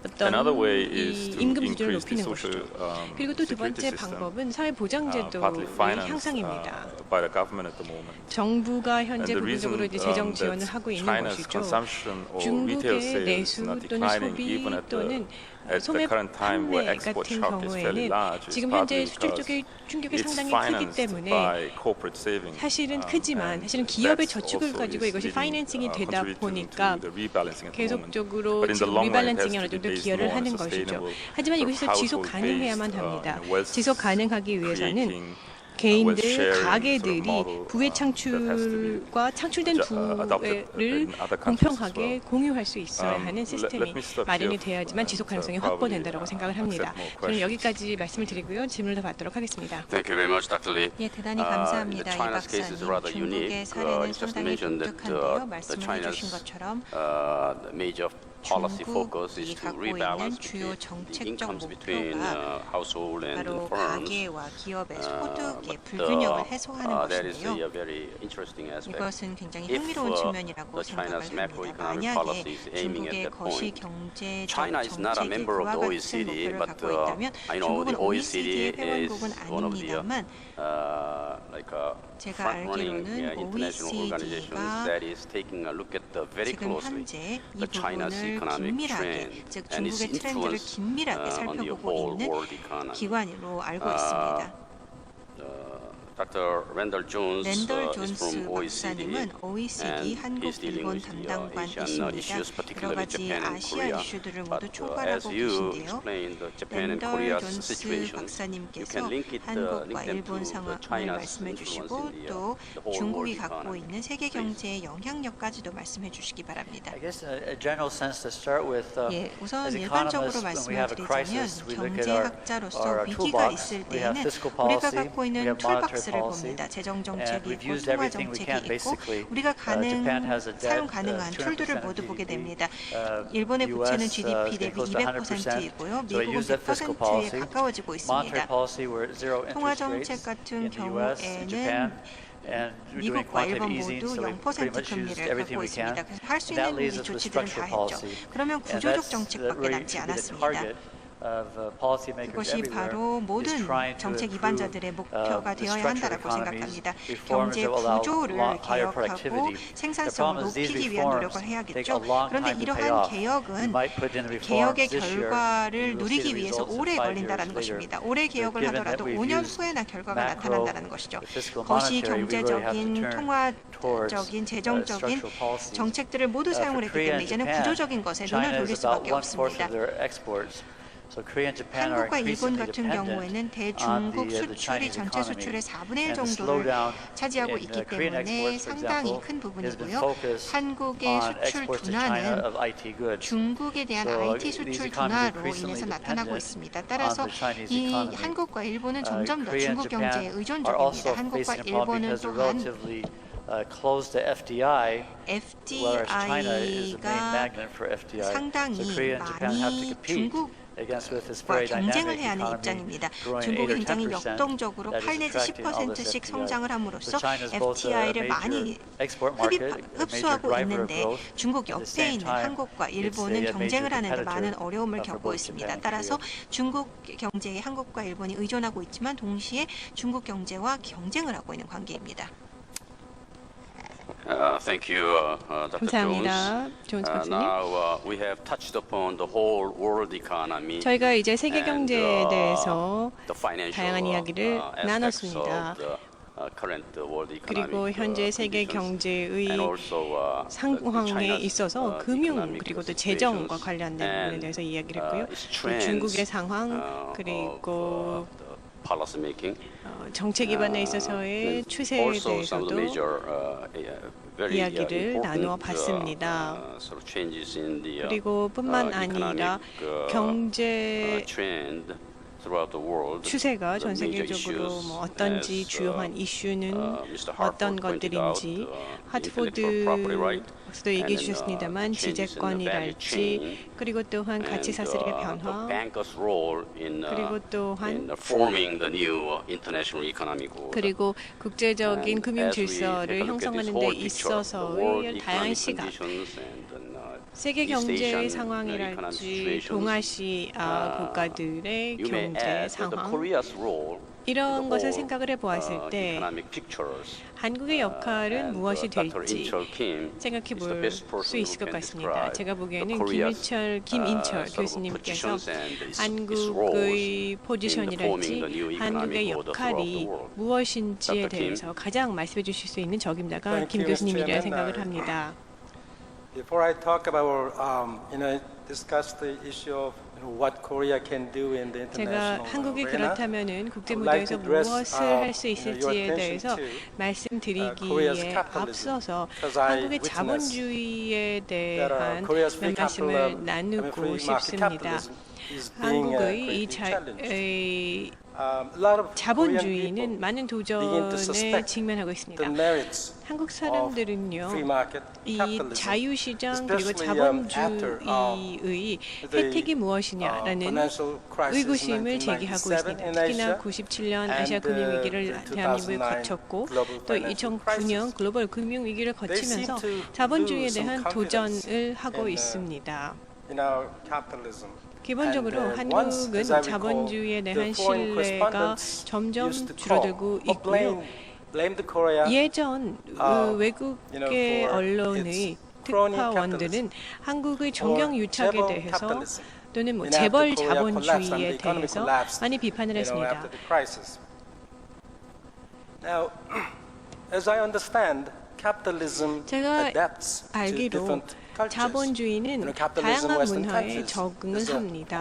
어떤 Another way 이 is to 임금 수준을 increase the 높이는 social 것이죠. 그리고 또 두 번째 security system, 방법은 사회보장제도의 partly financed 향상입니다. by the government at the moment. 정부가 현재 And the reason 부분적으로 이제 재정 지원을 that 하고 있는 China's 것이죠. consumption or retail 중국의 sales is 내수 not 또는 declining 소비 even at 또는 the 소매 current time where 판매 export 같은 shock is fairly 경우에는 large is 지금 partly 현재 수출 because 쪽의 충격이 it's 상당히 크기 financed 때문에 by corporate saving. 사실은 크지만 and 사실은 기업의 that's 저축을 also 가지고 is 이것이 leading, 파이낸싱이 되다 contributing 보니까 to the rebalancing at the moment. 계속적으로 But in the 지금 long run, it has 리밸런싱에 to 어느 be 정도 based 기여를 more on 하는 a 것이죠. sustainable 하지만 sort 이것이 of 또 지속 household-based, 가능해야만 합니다. wealth 지속 가능하기 위해서는 creating 개인들, wealth sharing 가게들이 sort of model, 부의 that has to be 창출과 창출된 adopted 부를 in other countries as 공평하게 well. 공유할 수 있어야 하는 let 시스템이 me stop 마련이 here 돼야지만 지속 가능성이 and probably 확보된다고 생각을 합니다. accept more 저는 questions. 여기까지 말씀을 드리고요. 질문을 더 받도록 하겠습니다. Thank you very much, Dr. Lee. 예, 대단히 감사합니다. 이 China's case is 박사님. rather 중국의 unique. 사례는 You just 상당히 mentioned that 독특한데요. the 말씀을 China's 해주신 것처럼 major policy focus 중국이 is to 갖고 있는 rebalance 주요 between the 정책적 incomes between 목표가 household and 바로 firms. 가계와 기업의 소득의 But 불균형을 해소하는 that is 것인데요. a very interesting aspect. 이것은 굉장히 If 흥미로운 측면이라고 the 생각을 China's 합니다. macroeconomic 만약에 policy is aiming 중국의 at that 거시 point, 경제적 China is not a 정책이 member of 그와 the 같은 OECD, 목표를 but 갖고 있다면 I know 중국은 the OECD OECD의 is 회원국은 one of the 아닙니다만 like a 제가 front-running 알기로는 international organizations OECD가 that is taking a look at very 지금 closely 현재 이 the China's 부분을 economic 긴밀하게, trend 즉 and its 중국의 트렌드를 influence 긴밀하게 on the 살펴보고 whole 있는 world economy. 기관으로 알고 있습니다. Dr. Randall Jones 랜덜 is 존스 from OECD, 박사님은 OECD and 한국 he's dealing 일본 with the 담당관이십니다. issues, 여러 particularly 가지 Japan and 아시아 Korea. 이슈들을 But 모두 as 총괄하고 you 계신데요. explained the Japan and 랜덜 Korea's 존스 situation, you 박사님께서 can link it, 한국과 link them 일본 to the 상황을 China's 말씀해 주시고 influence in 또 the whole 중국이 world 갖고 economy. 있는 세계 경제의 영향력까지도 말씀해 주시기 바랍니다. I guess a general sense to start with, 예, 우선 as 일반적으로 economists, when we have a 말씀을 드리자면 crisis, we look at our 경제학자로서 위기가 toolbox. 있을 We have 때에는 fiscal 우리가 policy, 갖고 we 있는 have monetary 툴박스를 policy, 봅니다. 재정 and 정책이 we've 있고 used 통화 everything we 정책이 can. 있고 Basically, 우리가 Japan has a 사용 debt, 가능한 200% 툴들을 of 모두 보게 GDP. 됩니다. 일본의 부채는 US, GDP is getting 대비 close to 200%이고요. 100%. So we 미국은 use that fiscal 100%에 policy. 가까워지고 Monetary 있습니다. policy, we're at zero 통화 interest rates 정책 같은 in the US, in Japan. 경우에는 And we're doing 미국과 quantitative 일본 easing, 모두 so we pretty 0% much used 금리를 everything 갖고 we can. 있습니다. 그래서 할 수 And that 있는 leaves 이 us with 조치들을 다 structural 했죠. policy. 그러면 And 구조적 that's 정책밖에 really 남지 should be the 않았습니다. target 그것이 바로 모든 정책 입안자들의 목표가 되어야 한다라고 생각합니다. 경제 구조를 개혁하고 생산성을 높이기 위한 노력을 해야겠죠. 그런데 이러한 개혁은 개혁의 결과를 누리기 위해서 오래 걸린다는 것입니다. 오래 개혁을 하더라도 5년 후에나 결과가 나타난다는 것이죠. 거시 경제적인, 통화적인, 재정적인 정책들을 모두 사용을 했기 때문에 이제는 구조적인 것에 눈을 돌릴 수밖에 없습니다. 한국과 일본 같은 경우에는 대중국 수출이 전체 수출의 4분의 1 정도를 차지하고 있기 때문에 상당히 큰 부분이고요. 한국의 수출 둔화는 중국에 대한 IT 수출 둔화로 인해서 나타나고 있습니다. 따라서 이 한국과 일본은 점점 더 중국 경제에 의존적입니다. 한국과 일본은 또한 FDI가 상당히 많이 중국과 경쟁을 해야 하는 입장입니다. 중국이 굉장히 역동적으로 8 내지 10%씩 성장을 함으로써 FDI를 많이 흡수하고 있는데 중국 옆에 있는 한국과 일본은 경쟁을 하는 데 많은 어려움을 겪고 있습니다. 따라서 중국 경제에 한국과 일본이 의존하고 있지만 동시에 중국 경제와 경쟁을 하고 있는 관계입니다. Thank you, Dr. 감사합니다. 존스 박사님. Now we have touched upon the whole world economy. 저희가 이제 세계 and, 경제에 대해서 the financial, 다양한 이야기를 aspects 나눴습니다. of the, current world 그리고 economic, 현재 세계 conditions. 경제의 And also, 상황에 China's, 있어서 금융 economic 그리고 또 situations 재정과 관련된 부분에 and, 대해서 이야기를 했고요. its 또 trends, 중국의 상황 of, 그리고 the policy making. 정책 기반에 있어서의 추세에 Also some of the 대해서도 major, very, 이야기를 important, 나누어 봤습니다. sort of changes in the, 그리고 뿐만 아니라 경제 trend throughout the world. 추세가 전 The major 세계적으로 issues 뭐 어떤지 as, 주요한 이슈는 Mr. 어떤 Hartford pointed out, 것들인지 intellectual property right, 하트포드도 얘기해 and, 주셨습니다만 changes in the value 지재권이랄지 chain, 그리고 또한 가치 사슬의 and, 변화 the bankers' role in, 그리고 in 또한 forming the new international economic order. 그리고 국제적인 And 금융 as we 질서를 take a look at this 형성하는 데 whole picture, the 있어서의 world 다양한 economic 시각 conditions and, 세계 East 경제의 Asian, economic 상황이랄지 situations, 동아시아 국가들의 you may 경제 add that the 상황 Korea's role 이런 in the 것을 whole, 생각을 해보았을 때 economic pictures, 한국의 역할은 and, 무엇이 Dr. 될지 Incheol Kim 생각해 is the 볼 best 수 person 있을 who 것 can 같습니다. describe 제가 보기에는 the Korea's, 김인철 sort of 교수님께서 positions and its roles 한국의 in 포지션이랄지 forming the new 한국의 economic order throughout the 역할이 world. 무엇인지에 Dr. Kim. 대해서 가장 말씀해 주실 수 있는 적임자가 Thank 김 you, Mr. 교수님이라 Chairman. 생각을 합니다. Before I talk about, discuss the issue of what Korea can do in the 제가 international 한국이 arena, 그렇다면은 국제 I would like 무대에서 to address, 무엇을 할 수 your 있을지에 attention 대해서 to, Korea's 말씀드리기에 capitalism. 앞서서 Because I 한국의 witness 자본주의에 대한 Korea's free 몇 말씀을 capital, 나누고 free market 싶습니다. capitalism is being 한국의 이 greatly challenged. 자, A lot of Korean 자본주의는 people 많은 begin to 도전에 suspect 직면하고 the 있습니다. merits 한국 of 사람들은요, free market 이 capitalism. 자유시장 그리고 especially, 자본주의의 the, 혜택이 무엇이냐라는 financial crisis in 의구심을 제기하고 1997 있습니다. in 특히나 Asia, 97년 아시아 and, 금융위기를 the 대한민국이 2009 거쳤고 global 또 financial 2009년 crisis. 글로벌 금융위기를 They seem 거치면서 to 자본주의에 lose some 대한 confidence 도전을 하고 in, 있습니다. in our capitalism. 기본적으로 And, once, 한국은 as I recall, 자본주의에 the 대한 foreign 신뢰가 correspondents 점점 used to 줄어들고 call or 있고요. blame the Korea 예전 외국의 for 언론의 its crony 특파원들은 한국의 정경 유착에 재벌 대해서 capitalism. 또는 뭐 And after 재벌 Korea collapsed, 자본주의에 and the economy 대해서 collapsed, 많이 비판을 했습니다. after the crisis. Now, as I understand, capitalism 제가 adapts to 알기로 different cultures. 자본주의는 다양한 문화에 적응을 합니다.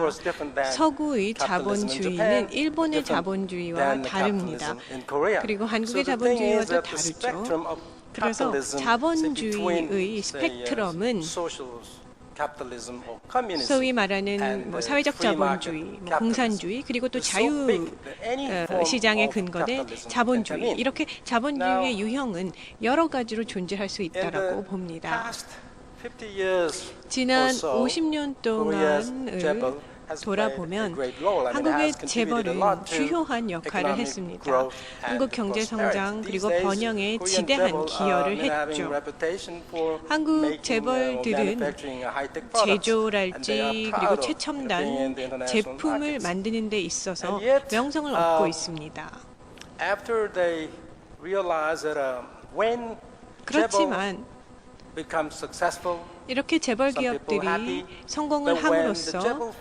서구의 자본주의는 일본의 자본주의와 다릅니다. 그리고 한국의 자본주의와도 다르죠. 그래서 자본주의의 스펙트럼은 소위 말하는 뭐 사회적 자본주의, 뭐 공산주의, 그리고 또 자유 시장에 근거된 자본주의, 이렇게 자본주의의 유형은 여러 가지로 존재할 수 있다라고 봅니다. 지난 50년 동안을 돌아보면 한국의 재벌은 주요한 역할을 했습니다. 한국 경제 성장 그리고 번영에 지대한 기여를 했죠. 한국 재벌들은 제조랄지 그리고 최첨단 제품을 만드는 데 있어서 명성을 얻고 있습니다. 그렇지만 이렇게 재벌 기업들이 성공을 함으로써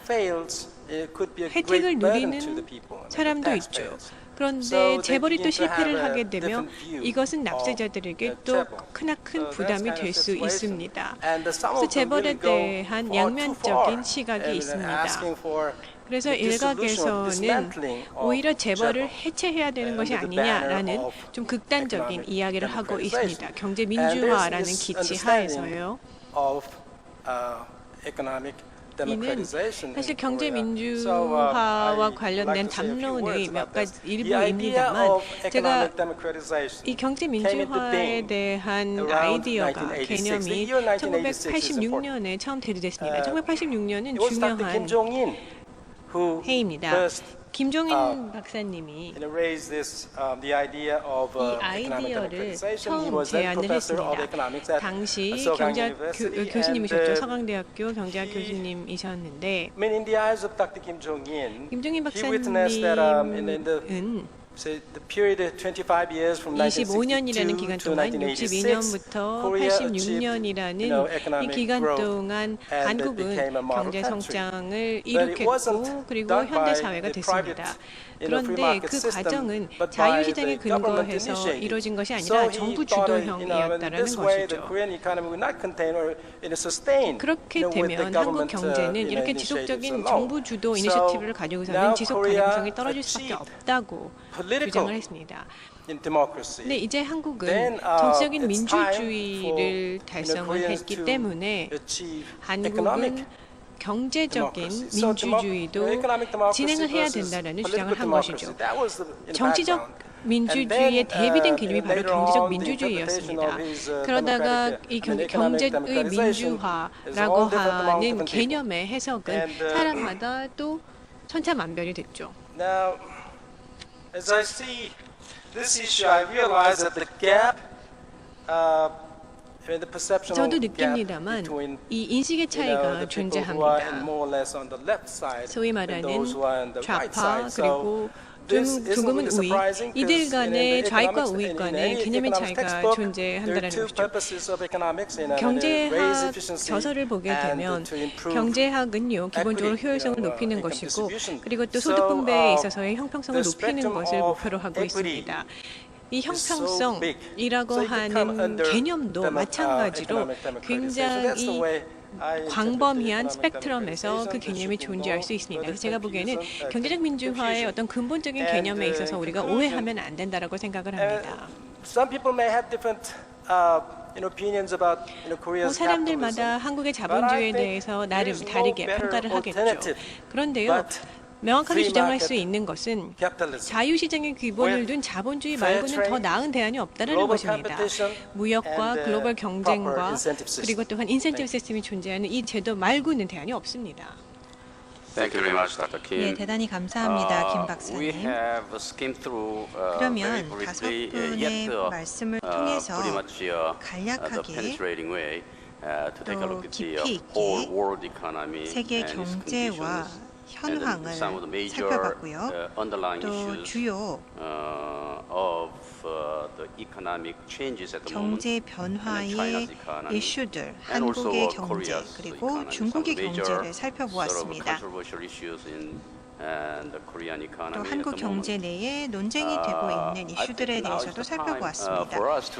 혜택을 누리는 사람도 있죠. 그런데 재벌이 또 실패를 하게 되면 이것은 납세자들에게 또 크나큰 부담이 될 수 있습니다. 그래서 재벌에 대한 양면적인 시각이 있습니다. 그래서 일각에서는 오히려 재벌을 해체해야 되는 것이 아니냐라는 좀 극단적인 이야기를 하고 있습니다. 경제 민주화라는 기치 하에서요. 이는 사실 경제 민주화와 관련된 담론의 몇 가지 일부입니다만 제가 이 경제 민주화에 대한 아이디어가 개념이 1986년에 처음 대두됐습니다. 1986년은 중요한 해입니다. 김종인 박사님이 이 아이디어를 처음 제안을 했습니다. 당시 경제학 교수님이셨죠. 서강대학교 경제학 교수님이셨는데 김종인 박사님은 25년이라는 기간 동안 62년부터 86년이라는 이 기간 동안 한국은 경제 성장을 일으켰고 그리고 현대 사회가 됐습니다. 그런데 그 과정은 자유시장에 근거해서 이루어진 것이 아니라 정부 주도형이었다라는 것이죠. 그렇게 되면 한국 경제는 이렇게 지속적인 정부 주도 이니셔티브를 가지고서는 지속 가능성이 떨어질 수밖에 없다고 주장을 했습니다. 네, 이제 한국은 정치적인 민주주의를 달성을 했기 때문에 한국은 경제적인 민주주의도 진행을 해야 된다는 주장을 한 것이죠. 정치적 민주주의에 대비된 개념이 바로 경제적 민주주의였습니다. 그러다가 이 경제의 민주화라고 하는 개념의 해석은 사람마다 또 천차만별이 됐죠. Now, as I see this issue, I realize that the gap, the perceptional 저도 gap 느낍니다만 between 이 인식의 차이가 the people who are 존재합니다. more or less on the left side 소위 and 말하는 those who are on the right 좌파 side. 그리고 조금은 우익, 이들 간의 좌익과 우익 간의 개념의 차이가 존재한다는 것이죠. 경제학 저서를 보게 되면 경제학은요 기본적으로 효율성을 높이는 것이고 그리고 또 소득 분배에 있어서의 형평성을 높이는 것을 목표로 하고 있습니다. 이 형평성이라고 하는 개념도 마찬가지로 굉장히 광범위한 스펙트럼에서 그 개념이 존재할 수 있습니다. 그래서 제가 보기에는 경제적 민주화의 어떤 근본적인 개념에 있어서 우리가 오해하면 안 된다라고 생각을 합니다. 사람들마다 한국의 자본주의에 대해서 나름 다르게 평가를 하겠죠. 그런데요. 명확하게 주장할 수 있는 것은 자유시장의 기본을 둔 자본주의 말고는 더 나은 대안이 없다는 것입니다. 무역과 글로벌 경쟁과 그리고 또한 인센티브 시스템이 존재하는 이 제도 말고는 대안이 없습니다. Thank you very much, Dr. Kim. 예, 대단히 감사합니다, 김 We 박사님. have skimmed through very 그러면 briefly 5분의 말씀을 통해서 pretty much the 간략하게 penetrating way to take a look at the 깊이 whole 있게 world economy 세계 and its 경제와 conditions. 현황을 some of the major 살펴봤고요. underlying 또 issues 주요 of the economic changes at the moment 경제 and 변화의 China's economy 이슈들, and also 한국의 경제 Korea's 그리고 economy. 중국의 Some of the major 경제를 살펴보았습니다. sort of controversial issues in the Korean 또 economy 한국 at the moment. 경제 내에 논쟁이 되고 있는 이슈들에 대해서도 살펴보았습니다.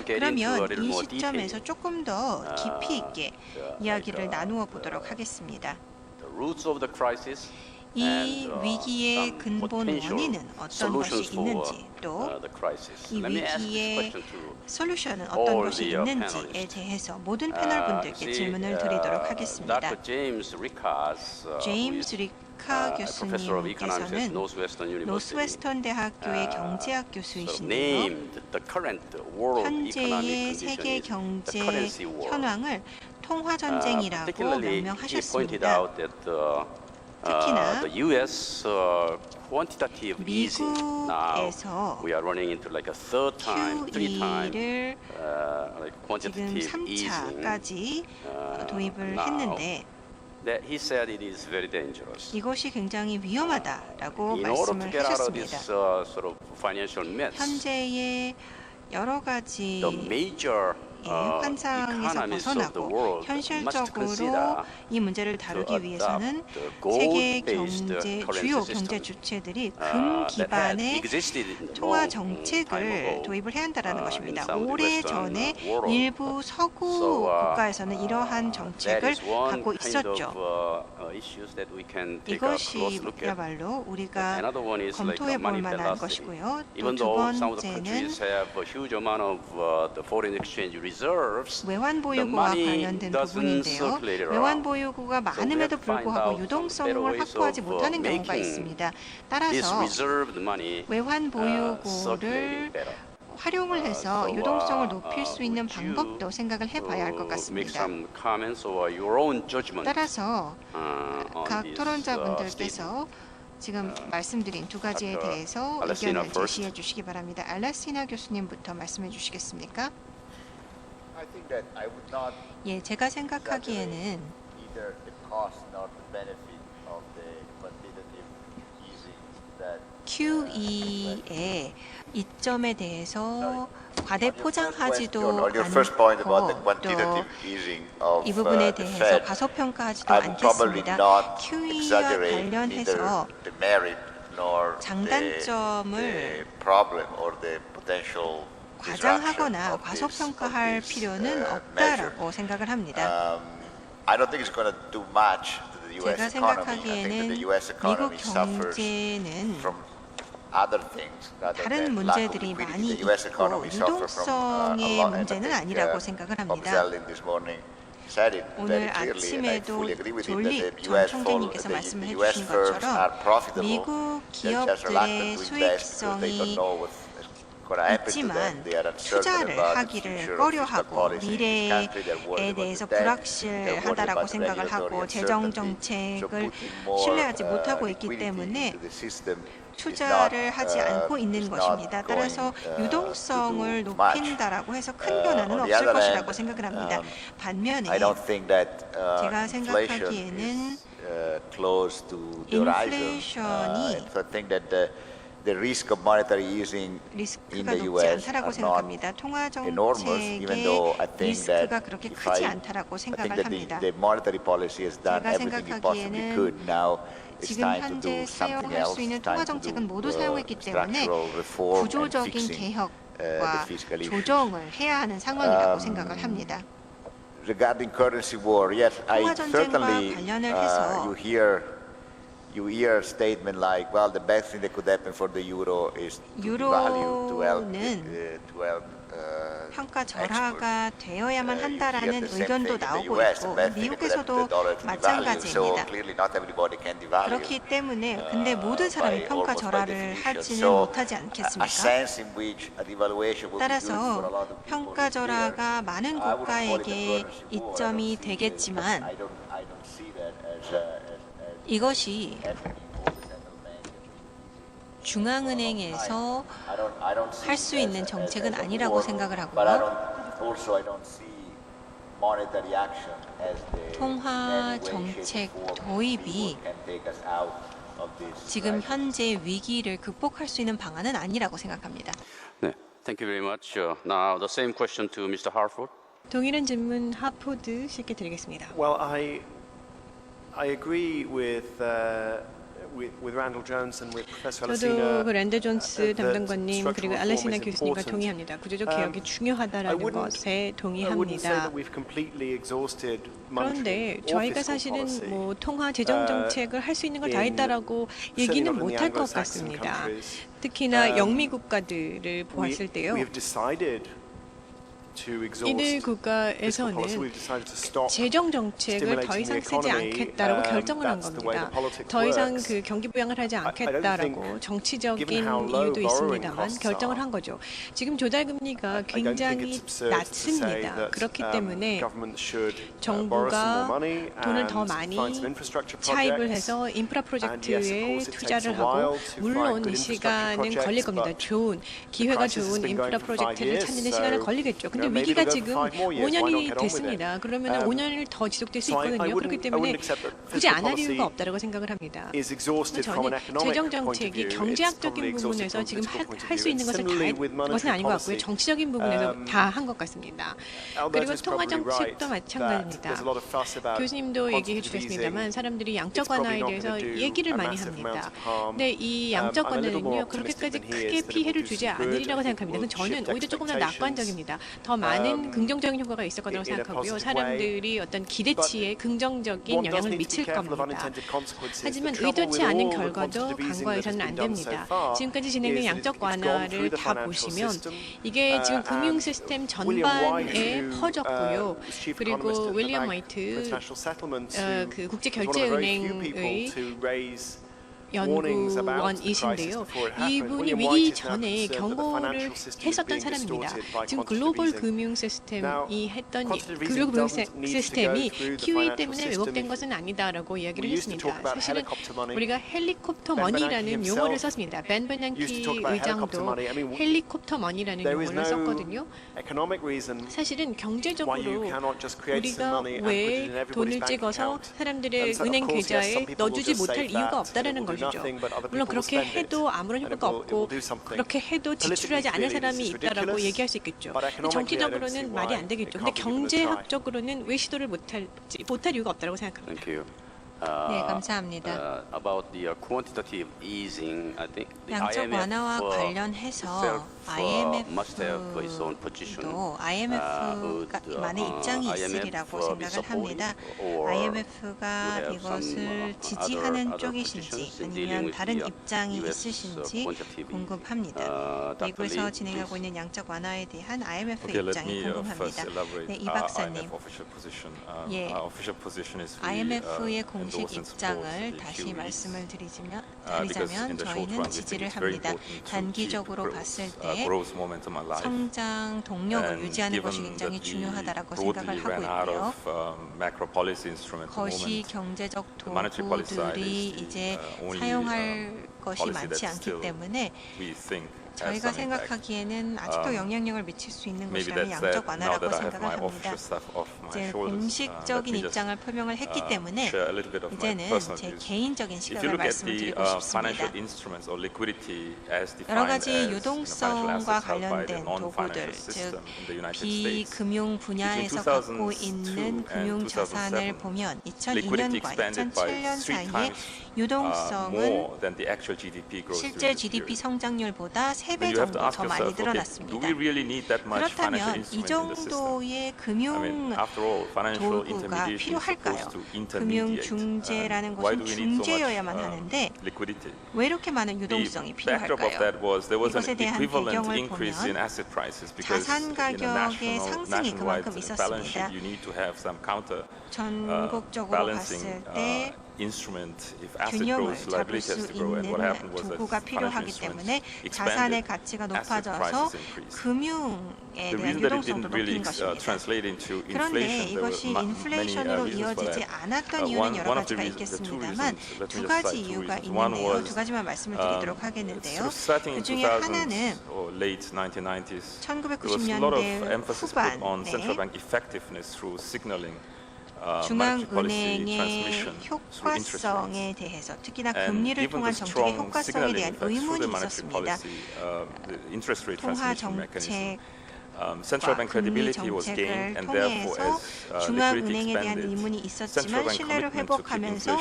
그러면 이 시점에서 조금 더 깊이 있게 이야기를 나누어 보도록 하겠습니다. The roots of the crisis 이 and 위기의 some 근본 potential 원인은 어떤 solutions 것이 for 있는지 또 the crisis. 이 Let me ask this 위기의 question to 솔루션은 all 어떤 것이 the 있는지에 panelists. 대해서 모든 패널분들께 질문을 드리도록 하겠습니다. Dr. James Ricas, 제임스 리카 professor of economics at 교수님께서는 Northwestern University, 노스웨스턴 대학교의 경제학 sort of 교수이신데요. named the current world 현재의 economic 세계 condition is the 경제 currency war. 현황을 통화 전쟁이라고 Particularly, he pointed 명명하셨습니다. out that 특히나 the U.S. quantitative easing. Now 미국에서 we are running into like a third time, three time QE를 like 지금 quantitative easing. 3차까지 도입을 now. 했는데 That he said it is very dangerous. 이것이 굉장히 위험하다라고 In order to 말씀을 get out of 하셨습니다. this sort of financial mess, 현재의 여러 가지 the major 환상에서 economies of the 벗어나고 world must 현실적으로 consider 이 문제를 다루기 to 위해서는 adopt the 세계 gold-based 경제 currency 주요 system, 경제 주체들이 금 that had 기반의 existed in the 통화 long time 정책을 ago, 도입을 해야 한다는 것입니다. in some of the 오래 Western 전에 world. 일부 서구 So, 국가에서는 이러한 that 정책을 is one 갖고 kind 있었죠. of issues that we can take a close look at. 이것이야말로 우리가 Another one is like 검토해 볼 money 만한 velocity. 것이고요. 또 Even 두 though some of the 번째는 countries have a huge amount of the foreign exchange reserves, 외환 the 보유고와 money 관련된 doesn't 부분인데요. circulate around. 외환 보유고가 So we have 많음에도 to find 불구하고 out 유동성을 better ways 확보하지 of, 못하는 경우가 making 있습니다. this 따라서 reserved money 외환 보유고를 circulating better. 활용을 해서 유동성을 높일 수 있는 would you, 방법도 생각을 해봐야 할 것 make 같습니다. some comments or your own judgment 따라서 on 각 this, 토론자분들께서 지금 말씀드린 두 가지에 Dr. 대해서 Alessina 의견을 first. 제시해 주시기 바랍니다. 알라시나 교수님부터 말씀해 주시겠습니까? I think that I would not 예, 제가 생각하기에는 either the cost nor the benefit of the quantitative easing that QE의 이점에 대해서 과대 포장하지도 on your first point about the 않고 quantitative 또 easing of 이 부분에 the 대해서 Fed, 과소평가하지도 I would probably 않겠습니다. not QE와 exaggerate neither 관련해서 the merit nor 장단점을 the problem or the potential 과장하거나 disruption of 과소평가할 this 필요는 measure. 없다라고 생각을 합니다. I don't think it's going to do much to the 제가 U.S. economy. I think that 생각하기에는 the U.S. 미국 economy suffers 경제는 from other things rather 다른 than lack of 문제들이 liquidity. 많이 The U.S. 있고 economy suffers from a 유동성의 lot, and I 문제는 think 아니라고 생각을 Bob 합니다. Zeldin this morning said it very 오늘 clearly, and I 아침에도 fully agree with him 졸리 that the 전 U.S. 총재님께서 말씀을 the U.S. 해주신 firms are 것처럼 profitable. 미국 They're just reluctant 기업들의 to invest because they don't 수익성이 know what's going to happen to them. 있지만 They are uncertain 투자를 about the 하기를 future of fiscal 꺼려하고 policy in this country. They're worried 미래에 about 대해서 the debt. They're worried 불확실하다라고 about 생각을 regulatory 하고 재정 uncertainty. So 정책을 putting more 신뢰하지 못하고 있기 liquidity 때문에 into the system 투자를 하지 않고 있는 is not 것입니다. 따라서 going, to 유동성을 do much. 높인다라고 해서 큰 변화는 On the 없을 other 것이라고 hand, 생각을 합니다. 반면에 I don't think that 제가 inflation 생각하기에는 is close to the horizon. 인플레이션이 So I think that the risk of monetary easing in 리스크가 the 높지 U.S. 않다라고 are not 생각합니다. 통화 enormous, even though I 정책의 think 리스크가 that 그렇게 if 크지 I 않다라고 think 생각을 that 합니다. the monetary policy has done 제가 everything it possibly 생각하기에는 could. Now it's 지금 time to 현재 do something 사용할 else. 수 있는 It's 통화 time to 정책은 do 모두 사용했기 때문에 structural reform and 구조적인 fixing 개혁과 the fiscal issues. 조정을 해야 하는 상황이라고 생각을 합니다. Regarding currency war, yes, I 통화 전쟁과 certainly 관련을 해서 you hear a statement like, well, the best thing that could happen for the euro is to devalue to help 평가 export. 절하가 되어야만 You hear 한다라는 the same 의견도 thing in the 나오고 US. 있고 The best thing that could happen to 미국에서도 the dollar is to devalue. So 마찬가지입니다. clearly not everybody can devalue. 그렇기 때문에 근데 모든 사람이 평가 절하를 할지는 못하지 a 않겠습니까? sense in which a devaluation would be good for a lot 따라서 of people 평가 is 절하가 많은 there. I wouldn't call it a 국가에게 currency war. I don't 이점이 see it. 되겠지만 I don't see that as 이것이 happening all the central bank. 중앙은행에서 할 수 있는 정책은 아니라고 생각을 But I 하고요. don't see monetary action as the 통화 any way, shape, 정책 or form 도입이 can take us out of this 지금 crisis. 현재 위기를 극복할 수 있는 방안은 아니라고 생각합니다. 네, thank you very much. Now the same question to Mr. Harford. 동일한 질문 하포드 씨께 드리겠습니다. Well, I agree with Randall Jones and with Professor 저도 Alessina. 그 랜드 존스 that 담당관님 그리고 structural 알레시나 reform is 교수님과 important. 동의합니다. 구조적 개혁이 중요하다라는 것에 I wouldn't say 동의합니다. that we've completely exhausted monetary 그런데 or 저희가 fiscal 사실은 policy. 뭐 통화 재정 정책을 할 수 있는 걸 다 했다라고 얘기는 certainly not in the 못할 것 Anglo-Saxon 같습니다. countries. 특히나 영미 국가들을 보았을 때요. We have decided to exhaust 이들 fiscal policy. 국가에서는 We've decided to stop 재정 정책을 더 stimulating 이상 the 쓰지 economy. 않겠다라고 결정을 한 That's the way the 겁니다. politics 더 이상 works. 그 경기 부양을 하지 I don't 않겠다라고 think, 정치적인 given how low 이유도 borrowing 있습니다만 costs 결정을 are, 한 거죠. 지금 조달금리가 I don't think 굉장히 it's absurd to say 낮습니다. that 그렇기 때문에 government should borrow some 정부가 more money 돈을 더 and 많이 find some infrastructure 차입을 projects. 해서 인프라 And yes, of 프로젝트에 course, it 투자를 takes a 하고 while to find 물론 good 이 infrastructure 시간은 projects, 걸릴 겁니다. but 기회가 crisis has 좋은 been 인프라 going for 5 프로젝트를 years, 찾는 데 so, 시간을 걸리겠죠. 근데 maybe 위기가 it'll go 지금 for 5 more years. Why not 5년이 get on with it? 됐습니다. 그러면 5년을 더 지속될 수 So I 있거든요. 그렇기 wouldn't 때문에 accept that 굳이 안 할 fiscal 이유가 policy 없다고 생각을 합니다. is exhausted from an 저는 economic 재정 point of 정책이 view. It's 경제학적인 probably exhausted 부분에서 from 지금 political point of 할 수 view. 있는 것을 다 Similarly with 것은 monetary 아닌 것 같고요. policy, 정치적인 부분에서 다 한 것 같습니다. 그리고 Alberto is 통화 probably right 정책도 that 마찬가지입니다. there's a lot of fuss about 교수님도 얘기해 quantitative easing. 주셨습니다만 사람들이 양적 It's probably 완화에 not 대해서 going to do 얘기를 a 많이 massive amount 합니다. of harm. 근데 이 양적 I'm a little more 완화는요 그렇게까지 optimistic than he 크게 is that it will 피해를 do 주지 some good. 않으리라고 I think 생각합니다. it will 저는 shift 오히려 조금 더 expectations, 낙관적입니다. 더 많은 긍정적인 효과가 있을 거라고 in a 생각하고요. positive 사람들이 어떤 기대치에 긍정적인 One does 영향을 need to be 미칠 careful of 겁니다. unintended consequences. 하지만 The trouble 의도치 with 않은 all the 결과도 quantitative easing that has 간과해서는 안 been done so 됩니다. far 지금까지 is 진행된 that 양적 it's gone through 완화를 the 다 financial 보시면 system. 이게 지금 금융 시스템 William 전반에 White, who 퍼졌고요. was chief economist 그리고 at the 윌리엄 Bank for 화이트 International Settlements, who 그 국제 was one of the very few 결제은행의 people to raise warnings about the crisis 연구원이신데요. before it happened. 이분이 William 위기 White is now 전에 concerned that the 경고를 financial system is 했었던 being 사람입니다. distorted by 지금 quantitative 글로벌 easing. 금융 시스템이 했던 quantitative 글로벌 easing 금융 doesn't need to 시스템이 go through the QE financial 때문에 system. 왜곡된 것은 아니다라고 이야기를 We used to talk 했습니다. about 사실은 helicopter money. 우리가 헬리콥터 Ben Bernanke 머니라는 용어를 himself 썼습니다. 벤 베낭키 used to talk about helicopter 의장도 money. I mean, 헬리콥터 머니라는 there is 용어를 no 썼거든요. economic reason 사실은 why you 경제적으로 cannot just create some 우리가 money and put it 왜 in everybody's 돈을 bank 찍어서 account. 사람들의 And so, of 은행 course, yes, 계좌에 some people will 넣어주지 just 못할 save 이유가 that, 없다라는 and it will do 것이죠. nothing, but other 물론 people will 그렇게 spend it, 해도 아무런 and 효과가 it will 없고 do something. 그렇게 해도 지출하지 않은 Politically, 사람이 clearly, this is 있다라고 ridiculous, 얘기할 수 있겠죠. but 근데 economically, I don't see 정치적으로는 말이 why 안 되겠죠. it 근데 can't be given a try. 경제학적으로는 왜 시도를 못할 이유가 없다고 생각합니다. Thank you. 네, 감사합니다. About the quantitative easing, I think the 양적 IMF 완화와 관련해서 must have its own position. IMF도 IMF가 많은 입장이 있으리라고 생각을 합니다. IMF가 이것을 지지하는 쪽이신지 아니면 다른 입장이 있으신지 궁금합니다. 미국에서 진행하고 있는 양적 완화에 대한 IMF의 입장이 궁금합니다. 네, 이 박사님. 예, IMF의 공식 입장을 다시 말씀을 드리자면 저희는 지지를 합니다. 단기적으로 봤을 때 성장 동력을 유지하는 것이 굉장히 중요하다라고 생각을 하고 있고요. 거시 경제적 도구들이 이제 사용할 것이 많지 않기 때문에 저희가 생각하기에는 아직도 영향력을 미칠 수 있는 것이라는 양적 완화라고 생각을 합니다. 이제 공식적인 입장을 표명을 했기 때문에 이제는 제 개인적인 시각을 말씀드리고 싶습니다. 여러 가지 유동성과 관련된 도구들, 즉 비금융 분야에서 갖고 있는 금융 자산을 보면 2002년과 2007년 사이에 유동성은 실제 GDP 성장률보다 3배 정도 더 많이 늘어났습니다. 그렇다면 이 정도의 금융 도구가 필요할까요? 금융 중재라는 것은 중재여야만 하는데 왜 이렇게 많은 유동성이 필요할까요? 이것에 대한 배경을 보면 자산 가격의 상승이 그만큼 있었습니다. 전국적으로 봤을 때 균형을 잡을 수 있는 도구가 필요하기 때문에 자산의 가치가 높아져서 금융에 대한 유동성도 높인 것입니다. 그런데 이것이 인플레이션으로 이어지지 않았던 이유는 여러 가지가 있겠습니다만 두 가지 이유가 있는데요. 두 가지만 말씀을 드리도록 하겠는데요. 그 중에 하나는 1990년대 후반에 중앙은행의 효과성에 대해서 특히나 금리를 통한 정책의 효과성에 대한 의문이 있었습니다. 통화 정책 금리 정책을 통해서 중앙은행에 대한 의문이 있었지만 신뢰를 회복하면서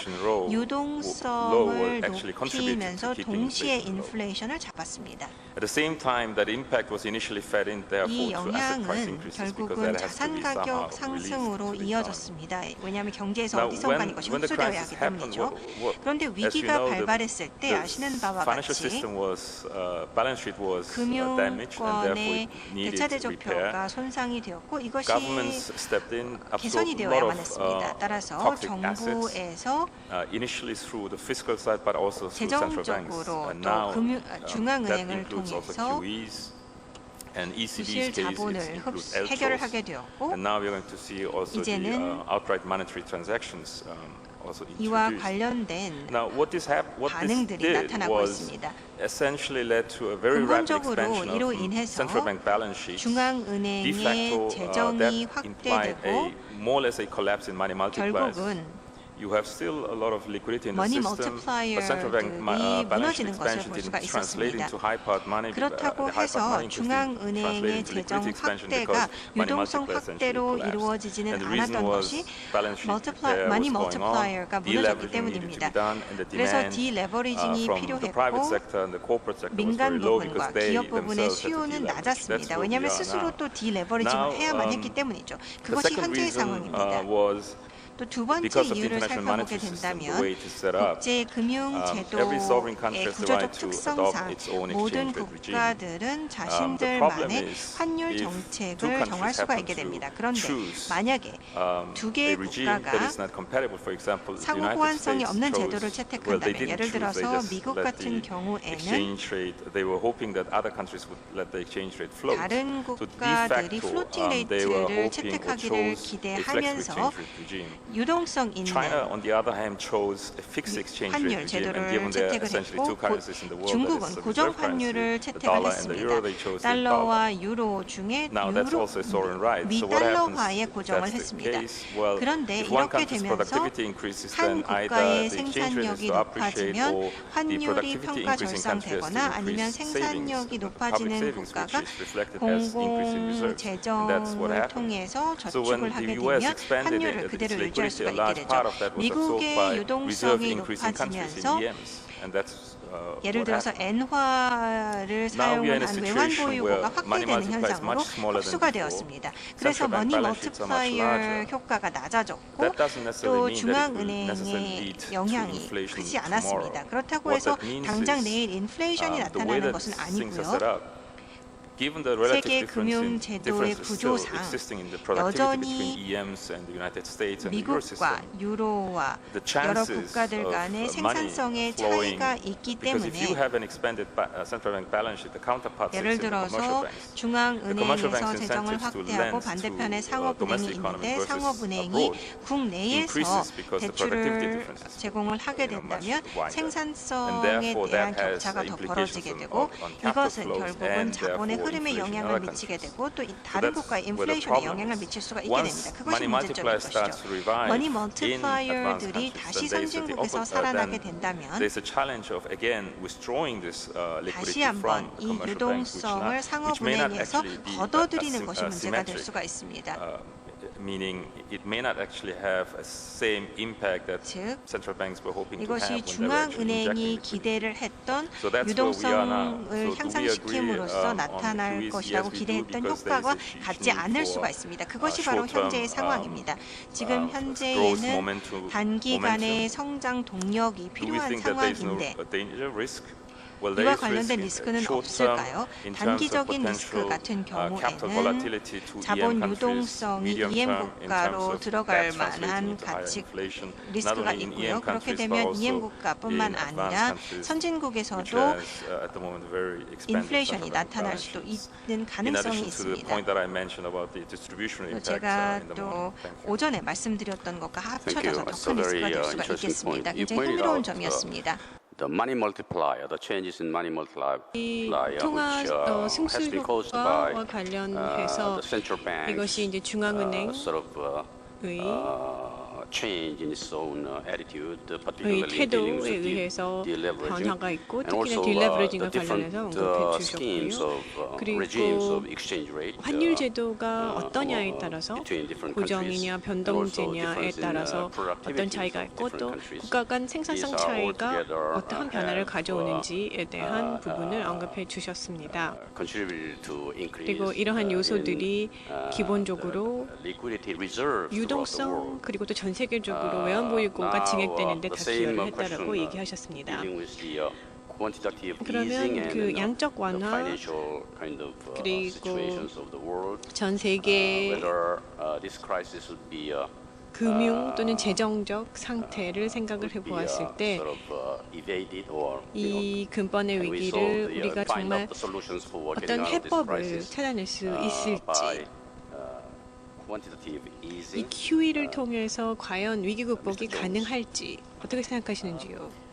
유동성을 높이면서 동시에 인플레이션을 잡았습니다. 이 영향은 결국은 자산 가격 상승으로 이어졌습니다. 왜냐하면 경제에서 어디선가 이것이 흡수되어야 하기 때문이죠. 그런데 위기가 발발했을 때 아시는 바와 같이 금융권의 대차대적 물가표가 손상이 되었고 이것이 Governments stepped in, 개선이 absorbed a lot 되어야만 of 했습니다. 따라서 toxic assets, 정부에서 initially through the fiscal side, but also through central banks. 재정적으로 And 또 now that 중앙은행을 includes also 통해서 QEs. And ECB's 부실 case 자본을 includes 해결을 LTROs. 하게 되었고 And now we're going to see also the 이제는 outright monetary transactions also 이와 introduced. 관련된 Now, what this 반응들이 did 나타나고 was 있습니다. essentially led to a very rapid 근본적으로 expansion 이로 of 인해서 central bank balance sheets. De 중앙은행의 facto, 재정이 that implied 확대되고 more or less a collapse in money multipliers. 결국은 You have still a lot of liquidity in the money system, but central bank multiplier들이 balance sheet 무너지는 것을 expansion 볼 수가 didn't translate 있었습니다. into high-powered money. 그렇다고 the high-powered 해서 money increase didn't 중앙은행의 translate into 재정 liquidity expansion 확대가 because money 유동성 multipliers essentially 확대로 collapsed. 이루어지지는 And the reason 않았던 was 것이 balance sheet repair money was going on, multiplier가 무너졌기 deleveraging needed to 때문입니다. be done, and the 그래서 demand 디레버리징이 from the private 필요했고 sector and the corporate sector was 민간 very low because 부분과 they 기업 부분의 themselves had to 수요는 deleverage. That's 낮았습니다. where we 왜냐하면 are 스스로 now. 또 디레버리징을 Now, 해야만 했기 때문이죠. The 그것이 second 현재의 reason 상황입니다. was 또 두 번째 because of the 이유를 international 살펴보게 monetary system, the 된다면 way it is set up, 국제 금융 every sovereign country 제도의 has the 구조적 right to adopt 특성상 its own 모든 exchange rate regime. 국가들은 The problem 자신들만의 is 환율 if two 정책을 countries 정할 수가 happen 있게 to 됩니다. 그런데 choose 만약에 두 a 개의 regime that 국가가 is not compatible, for example, the 상호 United 호환성이 States 없는 chose, 제도를 well, they 채택한다면 didn't 예를 choose, they 들어서 just 미국 let 같은 the 경우에는 exchange rate, they were hoping that other countries would let the exchange rate float. 다른 So de 국가들이 facto, 플로팅 they were 레이트를 hoping or 채택하기를 chose a flexible 기대하면서 exchange rate regime. 유동성 있는 China, on the other hand, chose a fixed exchange rate 환율 regime, and 제도를 given there are 채택을 essentially 했고 two currencies in the world, 중국은 that is the 고정 reserve currency, 환율을 the 채택을 dollar and the 했습니다. euro, they chose the dollar. 달러와 유로 중에 Now that's also a sovereign right. 미 So what happens 달러화에 if 고정을 that's the 했습니다. case? Well, 그런데 if one 이렇게 country's 되면서 productivity increases, 한 then either 국가의 the exchange rate 생산력이 is to appreciate 높아지면 or the 환율이 productivity 평가 increasing country has to 절상되거나 아니면 increase savings, 생산력이 public 높아지는 savings, which 국가가 is reflected as increase in 공공 reserves. And that's what 재정을 happened. 통해서 So when 저축을 하게 the US 되면 expanded 환율을 its 그대로 유지할 liquidity, 수가 a 있게 large 되죠. part of that was absorbed 미국의 by reserve 유동성이 increasing countries in 높아지면서 EMs, and that's 예를 what 들어서 happened. 엔화를 Now we are in a 사용한 외환 situation 보유고가 where money 확대되는 multiplier is 현상으로 much smaller than 흡수가 before. 되었습니다. 그래서 Central bank 머니 balance sheets are much 멀티플라이어 larger. 효과가 낮아졌고 That doesn't necessarily 또 mean that it will necessarily 중앙은행의 lead to 영향이 inflation 크지 않았습니다. tomorrow. 그렇다고 What 해서 that means 당장 is, 내일 인플레이션이 the way 나타나는 that 것은 things are 아니고요. set up, given the relative 세계 금융 제도의 differences still 구조상 existing in the productivity between 여전히 EMs and the United States and the euro 미국과 system, 유로와 the 여러 chances 국가들 of 간의 money 생산성의 flowing, 차이가 있기 because if you 때문에 have an expanded central bank balance sheet, the counterparts 예를 in the commercial 들어서 banks, 중앙은행에서 재정을 확대하고 반대편에 상업은행이 있는데 상업은행이 국내에서 대출을 제공을 하게 된다면 생산성에 대한 격차가 더 벌어지게 되고 이것은 결국은 자본의 흐름에 영향을 미치게 되고 또 다른 국가의 인플레이션에 영향을 미칠 수가 있게 됩니다. 그것이 문제점인 것이죠. 머니 멀티플라이어들이 다시 선진국에서 살아나게 된다면 다시 한번 이 유동성을 상업은행에서 걷어들이는 것이 문제가 될 수가 있습니다. Meaning it may not actually have a same impact that 즉 central banks were hoping to have 이것이 when they were actually 중앙은행이 injecting liquidity. 기대를 했던 So that's where we are now. 유동성을 So do we 향상시킴으로써 agree, on 나타날 the QEs? 것이라고 Yes, we do, 기대했던 because there is 효과가 a huge 갖지 need 않을 for, 수가 있습니다. 그것이 바로 short-term, 현재의 상황입니다. 지금 growth 현재에는 momentum. 단기간의 성장 동력이 Do we 필요한 think that there is no 상황인데 danger risk? Well, 이와 there is risk 관련된 in 리스크는 short-term 없을까요? in terms of 단기적인 리스크 potential, 같은 capital 경우에는 volatility to 자본 EM countries, 유동성이 medium EM term in terms 국가로 of 들어갈 that translating 만한 into higher 가치 inflation, not 리스크가 only in 있고요. EM 그렇게 countries, but 되면 also EM 국가뿐만 in 아니라 advanced countries, which 선진국에서도 has, at the moment, very expanded 인플레이션이 central bank 나타날 balance 수도 sheets. 있는 In 가능성이 addition to the 있습니다. point that I mentioned about the distributional 또 impacts 제가 in the 또 morning. Thank you. 오전에 말씀드렸던 것과 Thank 합쳐져서 you. 더 It's 큰 a very 리스크가 될 수가 interesting 있겠습니다. point. You 굉장히 pointed 흥미로운 out 점이었습니다. the money multiplier, the changes in money multiplier, 통화 which has been caused by 승수효과와 관련해서 the central banks 이것이 이제 중앙은행의 sort of change in its own attitude, particularly dealing 태도에 with 의해서 deleveraging, 변화가 있고 and 특히나 also 딜레버리징과 the different 관련해서 언급해 schemes 주셨고요. of regimes 그리고 of exchange rate 환율 제도가 어떠냐에 따라서 between different 고정이냐 countries, and also 변동제냐에 difference in 따라서 productivities 어떤 차이가 of 있고 또 different countries. 국가 간 생산성 These are 차이가 altogether 어떠한 변화를 have 가져오는지에 대한 부분을 언급해 주셨습니다. contributed to increase 그리고 이러한 요소들이 기본적으로 liquidity reserves throughout the 유동성 world. 그리고 또 전 세계적으로 외환 보유고가 Now, 진행되는 데 the 다 same 기여를 했다라고 question, 얘기하셨습니다. dealing with the 그러면 그 양적 완화 그리고 전 세계 금융 또는 재정적 상태를 생각을 해보았을 때 이 근본의 위기를 우리가 정말 어떤 해법을 찾아낼 수 있을지 이 QE를 통해서 과연 위기 극복이 가능할지 어떻게 생각하시는지요?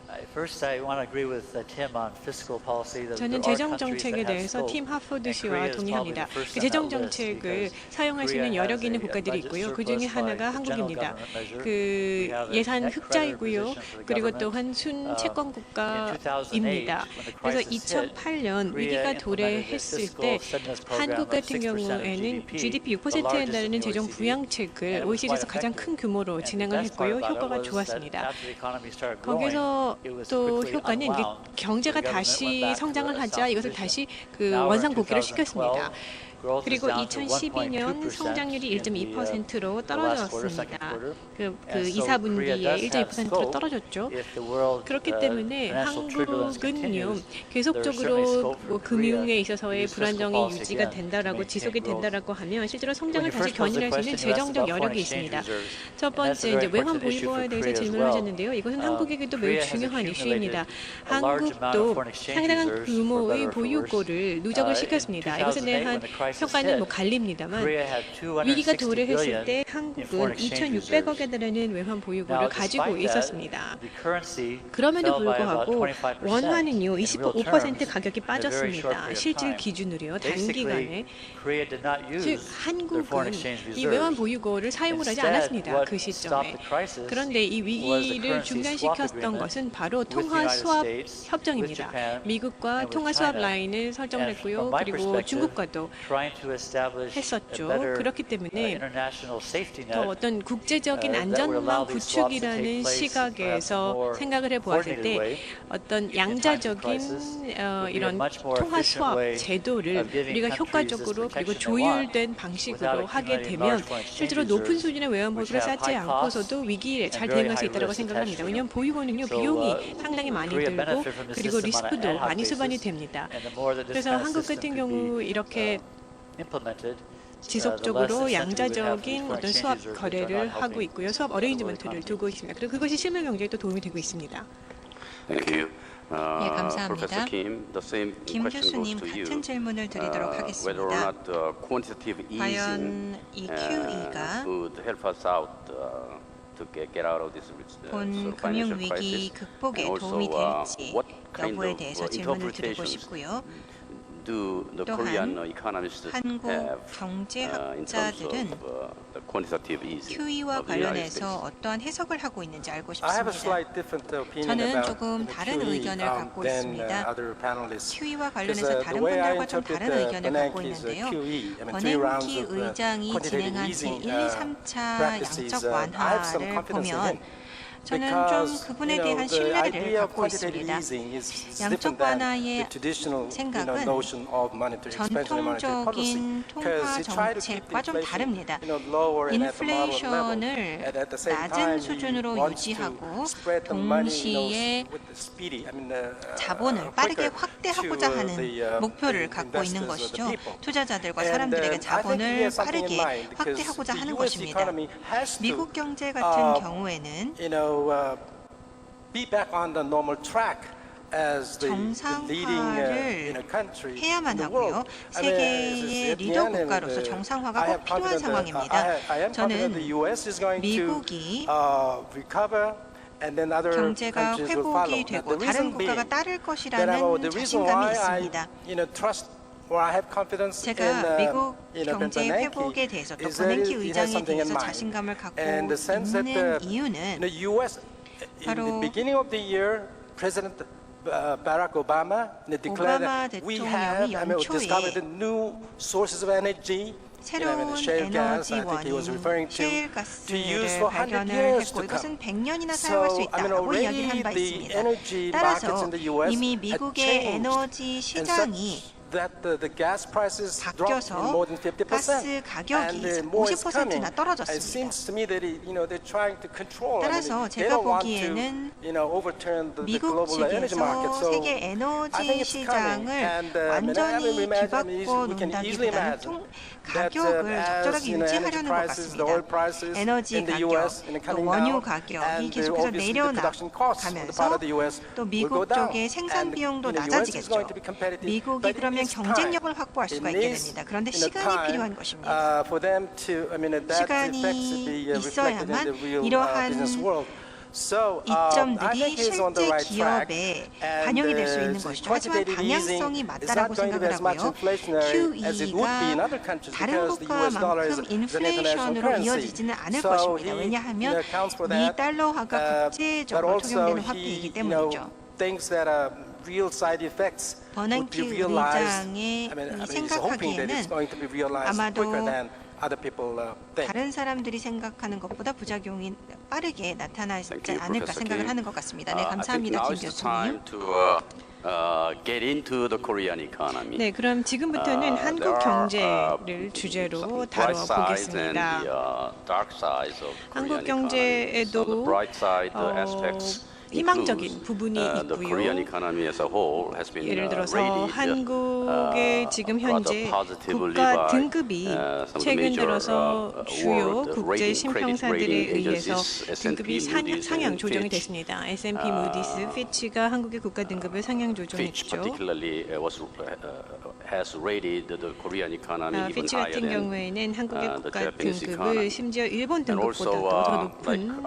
저는 재정 정책에 대해서 팀 하포드 씨와 동의합니다. 그 재정 정책을 사용할 수 있는 여력 있는 국가들이 있고요. 그 중에 하나가 한국입니다. 그 예산 흑자이고요. 그리고 또한 순채권 국가입니다. 그래서 2008년 위기가 도래했을 때 한국 같은 경우에는 GDP 6%에 달하는 재정 부양책을 OECD에서 가장 큰 규모로 진행을 했고요. 효과가 좋았습니다. 거기서 또 효과는 이게 경제가 다시 성장을 하자 이것을 다시 그 원상복귀를 시켰습니다. 그리고 2012년 성장률이 1.2%로 떨어졌습니다. 그 2, 4분기에 1.2%로 떨어졌죠. 그렇기 때문에 한국은요 계속적으로 뭐 금융에 있어서의 불안정이 유지가 된다라고 지속이 된다라고 하면 실제로 성장을 다시 견인할 수 있는 재정적 여력이 있습니다. 첫 번째 이제 외환 보유고에 대해서 질문하셨는데요. 이것은 한국에게도 매우 중요한 이슈입니다. 한국도 상당한 규모의 보유고를 누적을 시켰습니다. 이것에 대한 평가는 뭐 갈립니다만 위기가 도래했을 때 한국은 2,600억에 달하는 외환 보유고를 가지고 있었습니다. 그럼에도 불구하고 원화는요 25% 가격이 빠졌습니다. 실질 기준으로요 단기간에. 즉 한국은 이 외환 보유고를 사용을 하지 않았습니다. 그 시점에. 그런데 이 위기를 중단시켰던 것은 바로 통화 수합 협정입니다. 미국과 통화 수합 라인을 설정했고요. 그리고 중국과도 했었죠. 그렇기 때문에 더 어떤 국제적인 안전망 구축이라는 시각에서 생각을 해보았을 때 어떤 양자적인 이런 통화 수합 제도를 우리가 효과적으로 그리고 조율된 방식으로 하게 되면 실제로 높은 수준의 외환 보유고를 쌓지 않고서도 위기에 잘 대응할 수 있다고 생각합니다. 왜냐하면 보유고는요 비용이 상당히 많이 들고 그리고 리스크도 많이 수반이 됩니다. 그래서 한국 같은 경우 이렇게 지속적으로 양자적인 어떤 수합 거래를 하고 있고요. 수합 어레인지먼트를 두고 있습니다. 그리고 그것이 실물 경제에 또 도움이 되고 있습니다. 예, 감사합니다. 김 교수님 같은 질문을 드리도록 하겠습니다. 과연 이 QE가 본 금융위기 극복에 도움이 될지 여부에 대해서 질문을 드리고 싶고요. 또한 한국 경제학자들은 QE와 관련해서 어떠한 해석을 하고 있는지 알고 싶습니다. 저는 조금 다른 의견을 갖고 있습니다. QE와 관련해서 다른 분들과 좀 다른 의견을 갖고 있는데요. 버냉키 의장이 진행한 제1, 2, 3차 양적 완화를 보면 저는 좀 그분에 대한 신뢰를 갖고 있습니다. 양적 완화의 생각은 전통적인 통화 정책과 좀 다릅니다. 인플레이션을 낮은 수준으로 유지하고 동시에 자본을 빠르게 확대하고자 하는 목표를 갖고 있는 것이죠. 투자자들과 사람들에게 자본을 빠르게 확대하고자 하는 것입니다. 미국 경제 같은 경우에는 정상화를 해야만 하고요. 세계의 리더 국가로서 정상화가 꼭 필요한 상황입니다. 저는 미국이 경제가 회복이 되고 다른 국가가 따를 것이라는 자신감이 있습니다. 제가 미국 경제 회복에 대해서 또 버냉키 의장에 대해서 자신감을 갖고 있는 이유는 바로 오바마 대통령이 연초에 새로운 에너지원인 셰일가스를 발견을 했고 이것은 100년이나 사용할 수 있다고 이야기를 한 바 있습니다. 따라서 이미 미국의 에너지 시장이 that the gas prices dropped 바뀌어서 more than 50%. 가스 가격이 And more is 50%나 coming. It 떨어졌습니다. seems to me that they're trying to control. 따라서 they 제가 don't want to, 보기에는 overturn the 미국 global energy market. 측에서 So 세계 I 에너지 think it's coming. 시장을 And 완전히 we can easily 뒤바꿔 imagine 놓는다기보다는 that 가격을 as 적절하게 energy 유지하려는 것 prices, the oil 같습니다. prices 에너지 in the 가격, US 또 coming 원유 down, 가격이 and 계속해서 obviously the production costs on the part 내려가면서 of the US 또 will 미국 go down. 쪽의 생산 And 비용도 the US is going 낮아지겠죠. to be competitive. 미국이 But it 그러면 needs time. 경쟁력을 확보할 수가 있게 It needs, 됩니다. 그런데 you know, 시간이 time, 필요한 것입니다. for them to, that 시간이 effects to be reflected in 있어야만 the real 이러한 business world. So, I 이점들이 think he's on the 실제 right track. 기업에 And 반영이 될 수 있는 것이죠. 하지만 quantitative easing 방향성이 is 맞다라고 not going to be as much 생각을 하고요. inflationary as it would be in other QE가 countries 다른 because the US dollar is 국가만큼 an international 인플레이션으로 currency. 이어지지는 않을 So 것입니다. he 왜냐하면 accounts for 미 that. 달러화가 But 국제적으로 also 적용되는 he, 화폐이기 때문이죠. thinks that real side effects would 버냉키 be realized. 의장의 he's hoping that it's going to be realized 아마도 quicker than other people think. 다른 사람들이 생각하는 것보다 부작용이 빠르게 나타나지 않을까 생각을 하는 것 같습니다. 네, 감사합니다, 김 교수님. Get into the Korean economy. 네, 그럼 지금부터는 한국 경제를 주제로 다뤄보겠습니다. 한국 경제에도 희망적인 부분이 있고요. 예를 들어서 한국의 지금 현재 국가 등급이 최근 들어서 주요 국제 신평사들에 의해서 등급이 상향 조정이 됐습니다. S&P, 무디스, 피치가 한국의 국가 등급을 상향 조정했죠. 피치 같은 경우에는 한국의 국가 등급을 심지어 일본 등급보다도 더 높은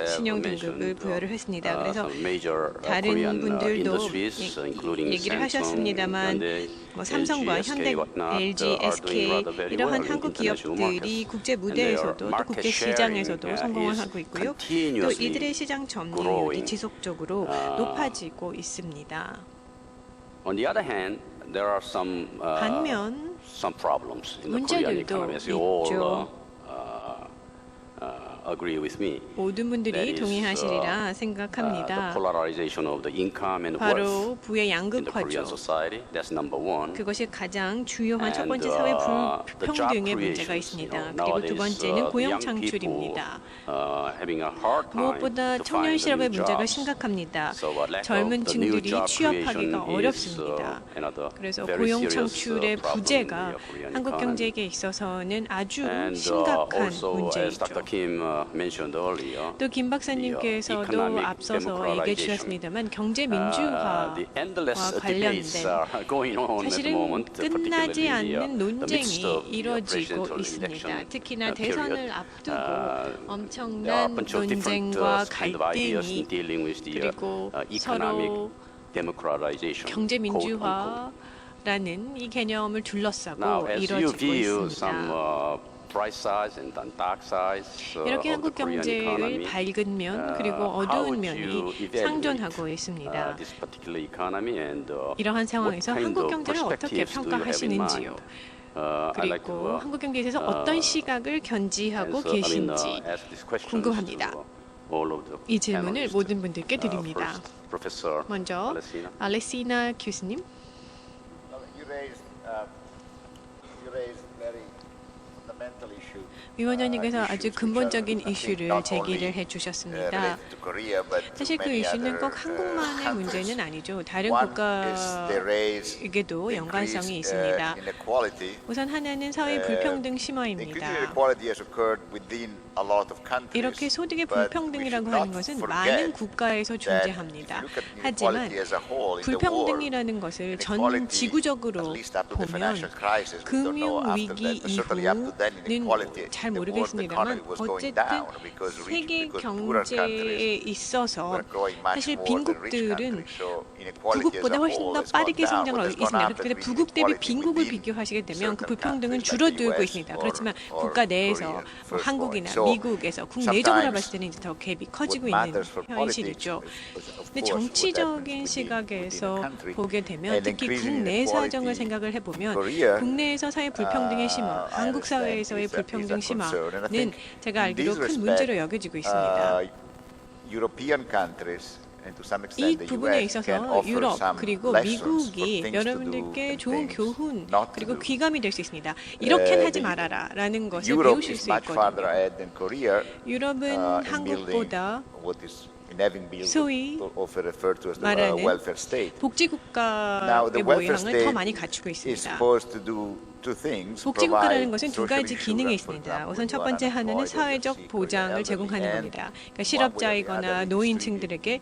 신용 등급을 부여를 했습니다. 그래서 다른 분들도 얘기를 하셨습니다만 삼성과 현대, LG, SK 이러한 한국 기업들이 국제 무대에서도 또 국제 시장에서도 성공을 하고 있고요. 또 이들의 시장 점유율이 지속적으로 높아지고 있습니다. 반면 문제들도 있죠. 모든 분들이 동의하시리라 생각합니다. 바로 부의 양극화죠. 그것이 가장 주요한 첫 번째 사회 불평등의 문제가 있습니다. 그리고 두 번째는 고용 창출입니다. 무엇보다 청년 실업의 문제가 심각합니다. 젊은 층들이 취업하기가 어렵습니다. 그래서 고용 창출의 부재가 한국 경제에 있어서는 아주 심각한 문제이죠. 또 김 박사님께서도 앞서서 얘기해 주셨습니다만 경제 민주화와 관련된 사실은 끝나지 않는 논쟁이 이뤄지고 있습니다. 특히나 대선을 앞두고 엄청난 논쟁과 갈등이 그리고 서로 경제 민주화라는 이 개념을 둘러싸고 이뤄지고 있습니다. 이렇게 한국 경제의 밝은 면 그리고 어두운 면이 상존하고 있습니다. 이러한 상황에서 한국 경제를 어떻게 평가하시는지요? 그리고 한국 경제에 대해서 어떤 시각을 견지하고 계신지 궁금합니다. 이 질문을 모든 분들께 드립니다. 먼저 알레시나 교수님. 위원장님께서 아주 근본적인 이슈를 제기를 해주셨습니다. 사실 그 이슈는 꼭 한국만의 문제는 아니죠. 다른 국가에게도 연관성이 있습니다. 우선 하나는 사회 불평등 심화입니다. 이렇게 소득의 불평등이라고 하는 것은 많은 국가에서 존재합니다. 하지만 불평등이라는 것을 전 지구적으로 보면 금융위기 이후는 잘 모르겠습니다만 어쨌든 세계 경제에 있어서 사실 빈국들은 부국보다 훨씬 더 빠르게 성장을 하고 있습니다. 그런데 부국 대비 빈국을 비교하시게 되면 그 불평등은 줄어들고 있습니다. 그렇지만 국가 내에서 한국이나 미국에서 국내적으로 봤을 때는 이제 더 갭이 커지고 있는 현실이죠. 근데 정치적인 시각에서 보게 되면 특히 국내 사정을 생각을 해보면 국내에서 사회 불평등의 심화, 한국 사회에서의 불평등 심화는 제가 알기로 큰 문제로 여겨지고 있습니다. 이 부분에 있어서 유럽 그리고 미국이 여러분들께 좋은 교훈 그리고 귀감이 될 수 있습니다. 이렇게는 하지 말아라라는 것을 배우실 수 있거든요. 유럽은 한국보다 소위 말하는 복지국가의 모양을 더 많이 갖추고 있습니다. 복지국가라는 것은 두 가지 기능이 있습니다. 우선 첫 번째 하나는 사회적 보장을 제공하는 겁니다. 그러니까 실업자이거나 노인층들에게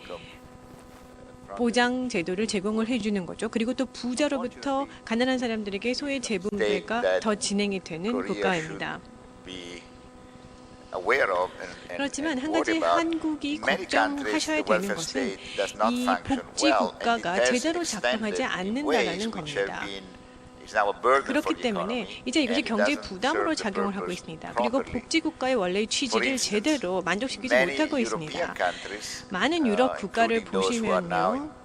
보장 제도를 제공을 해주는 거죠. 그리고 또 부자로부터 가난한 사람들에게 소외 재분배가 더 진행이 되는 국가입니다. 그렇지만 한 가지 한국이 걱정하셔야 되는 것은 이 복지국가가 제대로 작동하지 않는다는 겁니다. 그렇기 때문에 이제 이것이 경제 부담으로 작용을 하고 있습니다. 그리고 복지국가의 원래의 취지를 제대로 만족시키지 못하고 있습니다. 많은 유럽 국가를 보시면요.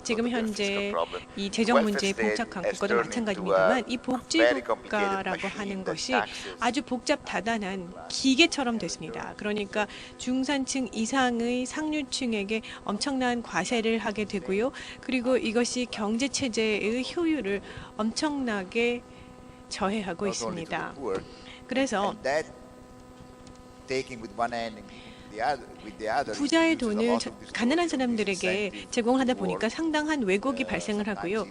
지금 현재 이 재정 문제에 봉착한 국가도 마찬가지입니다만 이 복지국가라고 하는 것이 아주 복잡다단한 기계처럼 됐습니다. 그러니까 중산층 이상의 상류층에게 엄청난 과세를 하게 되고요. 그리고 이것이 경제체제의 효율을 엄청나게 저해하고 있습니다. 그래서 부자의 돈을 가난한 사람들에게 제공하다 보니까 상당한 왜곡이 발생을 하고요.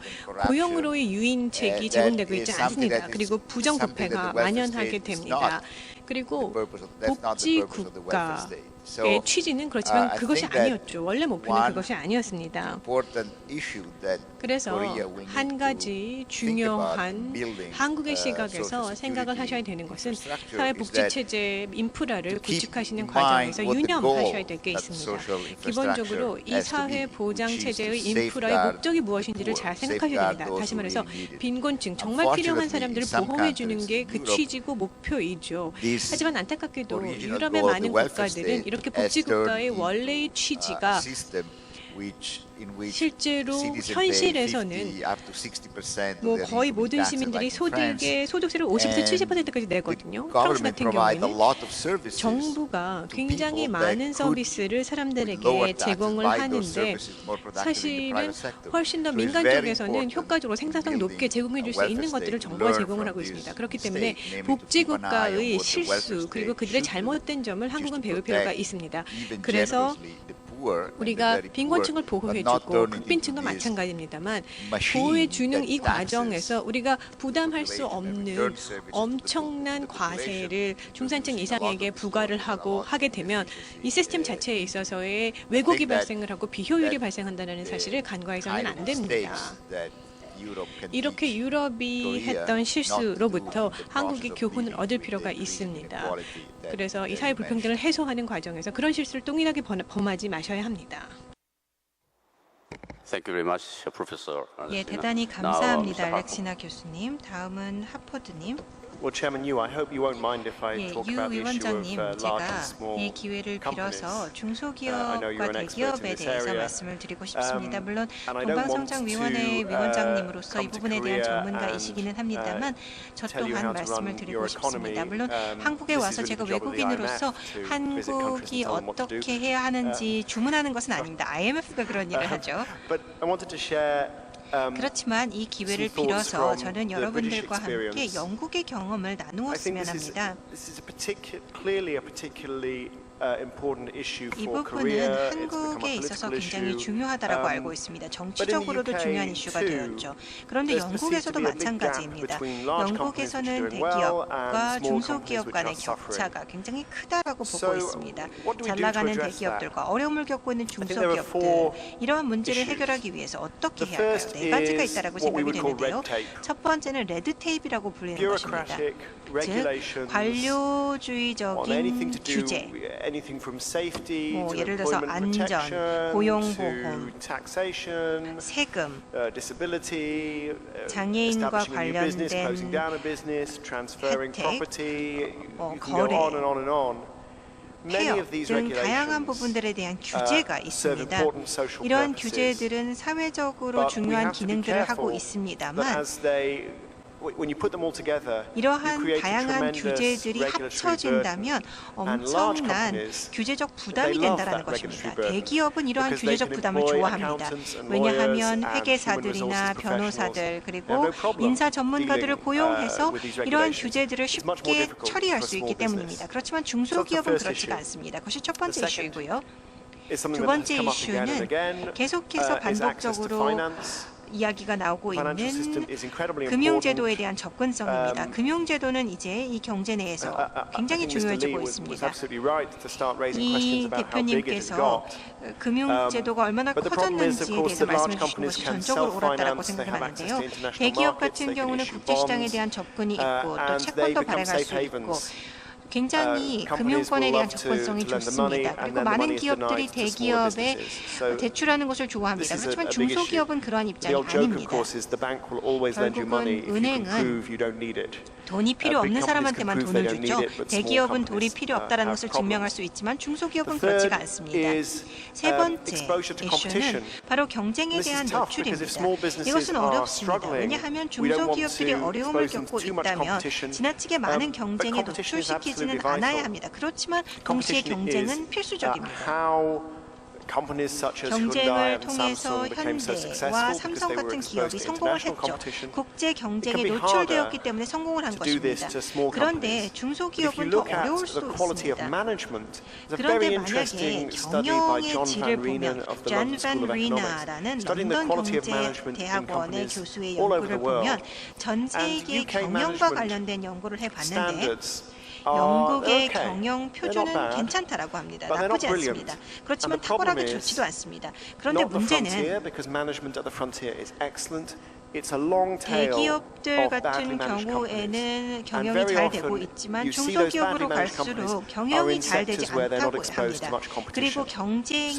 고용으로의 유인책이 제공되고 있지 않습니다. 그리고 부정부패가 만연하게 됩니다. 그리고 복지국가의 취지는 그렇지만 그것이 아니었죠. 원래 목표는 그것이 아니었습니다. 그래서 한 가지 중요한 한국의 시각에서 생각을 하셔야 되는 것은 사회복지체제 인프라를 구축하시는 과정에서 유념하셔야 될 게 있습니다. 기본적으로 이 사회보장체제의 인프라의 목적이 무엇인지를 잘 생각하셔야 됩니다. 다시 말해서 빈곤층, 정말 필요한 사람들을 보호해 주는 게 그 취지고 목표이죠. 하지만 안타깝게도 유럽의 많은 국가들은 이렇게 복지국가의 원래의 취지가 실제로 현실에서는 뭐 거의 모든 시민들이 소득세를 50에서 70%까지 내거든요. 프랑스 같은 경우에는 정부가 굉장히 많은 서비스를 사람들에게 제공을 하는데 사실은 훨씬 더 민간 쪽에서는 효과적으로 생산성 높게 제공해 줄 수 있는 것들을 정부가 제공을 하고 있습니다. 그렇기 때문에 복지국가의 실수 그리고 그들의 잘못된 점을 한국은 배울 필요가 있습니다. 그래서 우리가 빈곤층을 보호해주고 극빈층도 마찬가지입니다만 보호해주는 이 과정에서 우리가 부담할 수 없는 엄청난 과세를 중산층 이상에게 부과를 하게 되면 이 시스템 자체에 있어서의 왜곡이 발생을 하고 비효율이 발생한다는 사실을 간과해서는 안 됩니다. 이렇게 유럽이 했던 실수로부터 한국이 교훈을 얻을 필요가 있습니다. 그래서 이 사회 불평등을 해소하는 과정에서 그런 실수를 동일하게 범하지 마셔야 합니다. Thank you very much, Professor. 예, 대단히 감사합니다, 알렉시나 교수님. 다음은 하포드님. Well, Chairman Yu, I hope you won't mind if I talk about the issue of 위원장님, large 제가 and small 이 기회를 빌어서 companies. 중소기업과 대기업에 대해서 말씀을 드리고 싶습니다. 물론 동방성장위원회 위원장님으로서 이 부분에 대한 전문가이시기는 합니다만 저 또한 말씀을 드리고 싶습니다. 물론 한국에 와서 제가 외국인으로서 한국이 어떻게 해야 하는지 주문하는 것은 아닙니다. IMF가 그런 일을 하죠. But I wanted to share 그렇지만 이 기회를 빌어서 저는 여러분들과 함께 영국의 경험을 나누었으면 합니다. 이 부분은 한국에 있어서 굉장히 중요하다고 알고 있습니다. 정치적으로도 중요한 이슈가 되었죠. 그런데 영국에서도 마찬가지입니다. 영국에서는 대기업과 중소기업 간의 격차가 굉장히 크다라고 보고 있습니다. 잘 나가는 대기업들과 어려움을 겪고 있는 중소기업들, 이러한 문제를 해결하기 위해서 어떻게 해야 할까요? 네 가지가 있다고 생각이 되는데요. 첫 번째는 레드테이프라고 불리는 것입니다. 즉, 관료주의적인 규제, 뭐 예를 들어서 안전, 고용보험, 세금, 장애인과 관련된 혜택, 거래, 폐업 등 다양한 부분들에 대한 규제가 있습니다. 이러한 규제들은 사회적으로 중요한 기능들을 하고 있습니다만 when you put them all together, you 이러한 create a 다양한 tremendous 규제들이 regulatory burden. 합쳐진다면 And large 엄청난 companies, 규제적 they 부담이 love 된다는 that regulatory 것입니다. burden 대기업은 이러한 because they 규제적 can 부담을 employ 좋아합니다. accountants and 왜냐하면 lawyers and human 회계사들이나 resources 변호사들 professionals 그리고 have no problem 인사 전문가들을 dealing, 고용해서 with these 이러한 regulations. 규제들을 It's much more 쉽게 difficult 처리할 for a 수 있기 small 때문입니다. business. 그렇지만 So that's the 중소기업은 first 그렇지가 issue. 않습니다. 그것이 첫 번째 The second 이슈이고요. is something 두 that has 번째 come up again and 이슈는 again, 계속해서 is access to 반복적으로 finance. 이야기가 나오고 Financial system 있는 is incredibly 금융제도에 important. 대한 접근성입니다. 금융제도는 이제 이 경제 내에서 굉장히 중요해지고 있습니다. 이 대표님께서 금융제도가 얼마나 커졌는지에 대해서 말씀해 주신 것이 전적으로 옳았다고 생각하는데요. 대기업 같은 경우는 국제시장에 대한 접근이 있고 또 채권도 발행할 수 있고 굉장히 금융권에 대한 접근성이 좋습니다. 그리고 많은 기업들이 대기업에 대출하는 것을 좋아합니다. 그렇지만 중소기업은 그러한 입장이 아닙니다. 결국은 은행은 돈이 필요 없는 사람한테만 돈을 주죠. 대기업은 돈이 필요 없다는 것을 증명할 수 있지만 중소기업은 그렇지가 않습니다. 세 번째 이슈는 바로 경쟁에 대한 노출입니다. 이것은 어렵습니다. 왜냐하면 중소기업들이 어려움을 겪고 있다면 지나치게 많은 경쟁에 노출시키지는 않아야 합니다. 그렇지만 동시에 경쟁은 필수적입니다. 경쟁을 통해서 현대와 삼성 같은 기업이 성공을 했죠. 국제 경쟁에 노출되었기 때문에 성공을 한 것입니다. 그런데 중소기업은 더 어려울 수 있습니다. 그런데 만약에 경영의 질을 보면 잔 반 리나라는 런던 경제대학원의 교수의 연구를 보면 전 세계 경영과 관련된 연구를 해봤는데 영국의 경영 표준은 괜찮다라고 합니다. 나쁘지 않습니다. 그렇지만 탁월하게 좋지도 않습니다. 그런데 문제는 대기업들 같은 경우에는 경영이 잘 되고 있지만 중소기업으로 갈수록 경영이 잘 되지 않다고 합니다. 그리고 경쟁이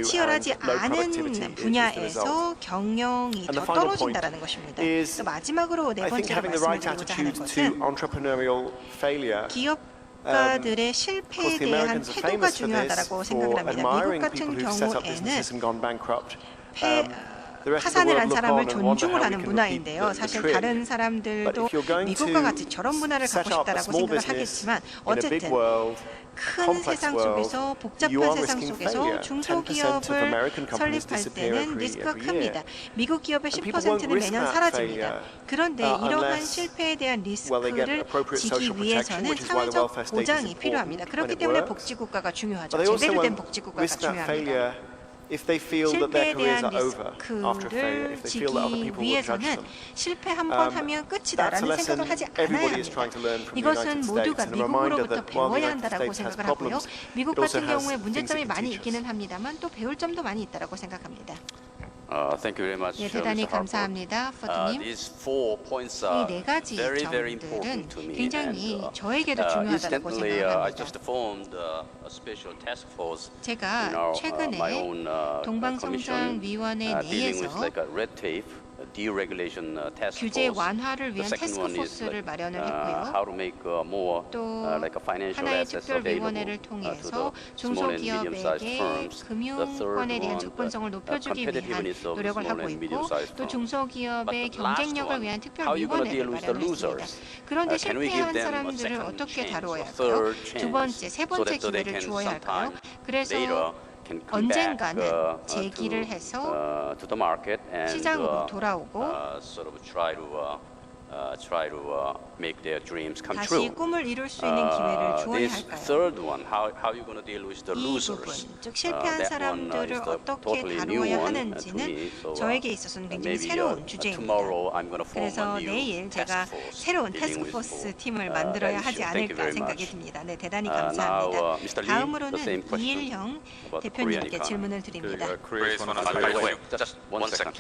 치열하지 않은 분야에서 경영이 더 떨어진다는 것입니다. 마지막으로 네 번째로 말씀드리고자 하는 것은 기업가들의 실패에 대한 태도가 중요하다고 생각을 합니다. 미국 같은 경우에는 파산을 한 사람을 존중을 하는 문화인데요. 사실 다른 사람들도 미국과 같이 저런 문화를 갖고 싶다라고 생각을 하겠지만 어쨌든 큰 세상 속에서 복잡한 세상 속에서 중소기업을 설립할 때는 리스크가 큽니다. 미국 기업의 10%는 매년 사라집니다. 그런데 이러한 실패에 대한 리스크를 지기 위해서는 사회적 보장이 필요합니다. 그렇기 때문에 복지국가가 중요하죠. 제대로 된 복지국가가 중요합니다. 실패에 대한 리스크를 지기 위해서는 실패 한 번 하면 끝이다라는 생각을 하지 않아야 합니다. 이것은 모두가 미국으로부터 배워야 한다라고 생각을 하고요. 미국 같은 경우에 문제점이 많이 있기는 합니다만 또 배울 점도 많이 있다라고 생각합니다. Thank you very much, 예, 대단히 Mr. Harper. 감사합니다, 포드님. These 4 points 이 are 네 가지 very, very 점들은 important to me. 굉장히 And, 저에게도 중요하다고 incidentally, 생각을 I 합니다. just formed a special task force 제가 in our, 최근에 my own 동방성장위원회 dealing with 내에서 like a red tape, a deregulation task 규제 force. 완화를 위한 The second one is 태스크포스를 like, 마련을 했고요. how to make more 또 like a financial 하나의 assets 특별위원회를 available to 통해서 the small and medium-sized 중소기업에게 firms. The 금융권에 third 대한 one, 접근성을 높여주기 위한 competitiveness of 노력을 small 하고 and 있고 medium-sized 또 firms. 중소기업의 But the last 경쟁력을 one, 위한 how are you going to deal 특별위원회를 with the 마련을 했습니다. losers? 그런데 Can we give 실패한 them a 사람들을 second 어떻게 chance, 다루어야 a 할까요? third 두 chance, 번째, 세 so 번째 that they 기회를 can 주어야 할까요? sometime 그래서 later can come back 언젠가는 재기를 해서 to the market and 시장으로 돌아오고 sort of try to make their dreams come 다시 true. 꿈을 이룰 수 있는 기회를 주어야 This 할까요? third one, how are you going to deal with the 이 losers? 부분, 즉 실패한 That one 사람들을 is the 어떻게 totally new 다루어야 one to 하는지는 me. So 저에게 있어서는 굉장히 maybe 새로운 주제입니다. tomorrow I'm going to form 그래서 a new 내일 task 제가 force 새로운 dealing with 태스크포스 팀을 that 만들어야 issue. 하지 Thank you 않을까 very 생각이 much. 듭니다. 네, 대단히 Now, 감사합니다. Mr. Lee, the 다음으로는 same question 이일형 about the 대표님께 Korean 질문을 economy. 드립니다. Just one second.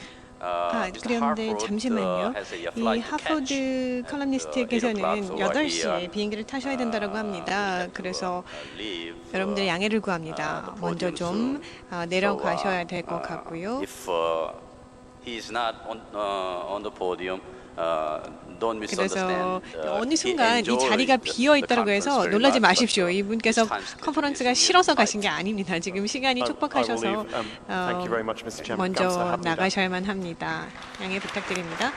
그런데 잠시만요. 이 하버드 컬럼니스트께서는 8시에 비행기를 타셔야 된다고 합니다. 그래서 여러분들 양해를 구합니다. 먼저 좀 내려가셔야 될 것 같고요. If he is not on the podium, don't 그래서 misunderstand. 어느 순간 이 자리가 비어 있다고 해서 놀라지 마십시오. 이분께서 컨퍼런스가 싫어서 가신 게 아닙니다. 지금 시간이 촉박하셔서 먼저 나가셔야만 합니다. 양해 부탁드립니다.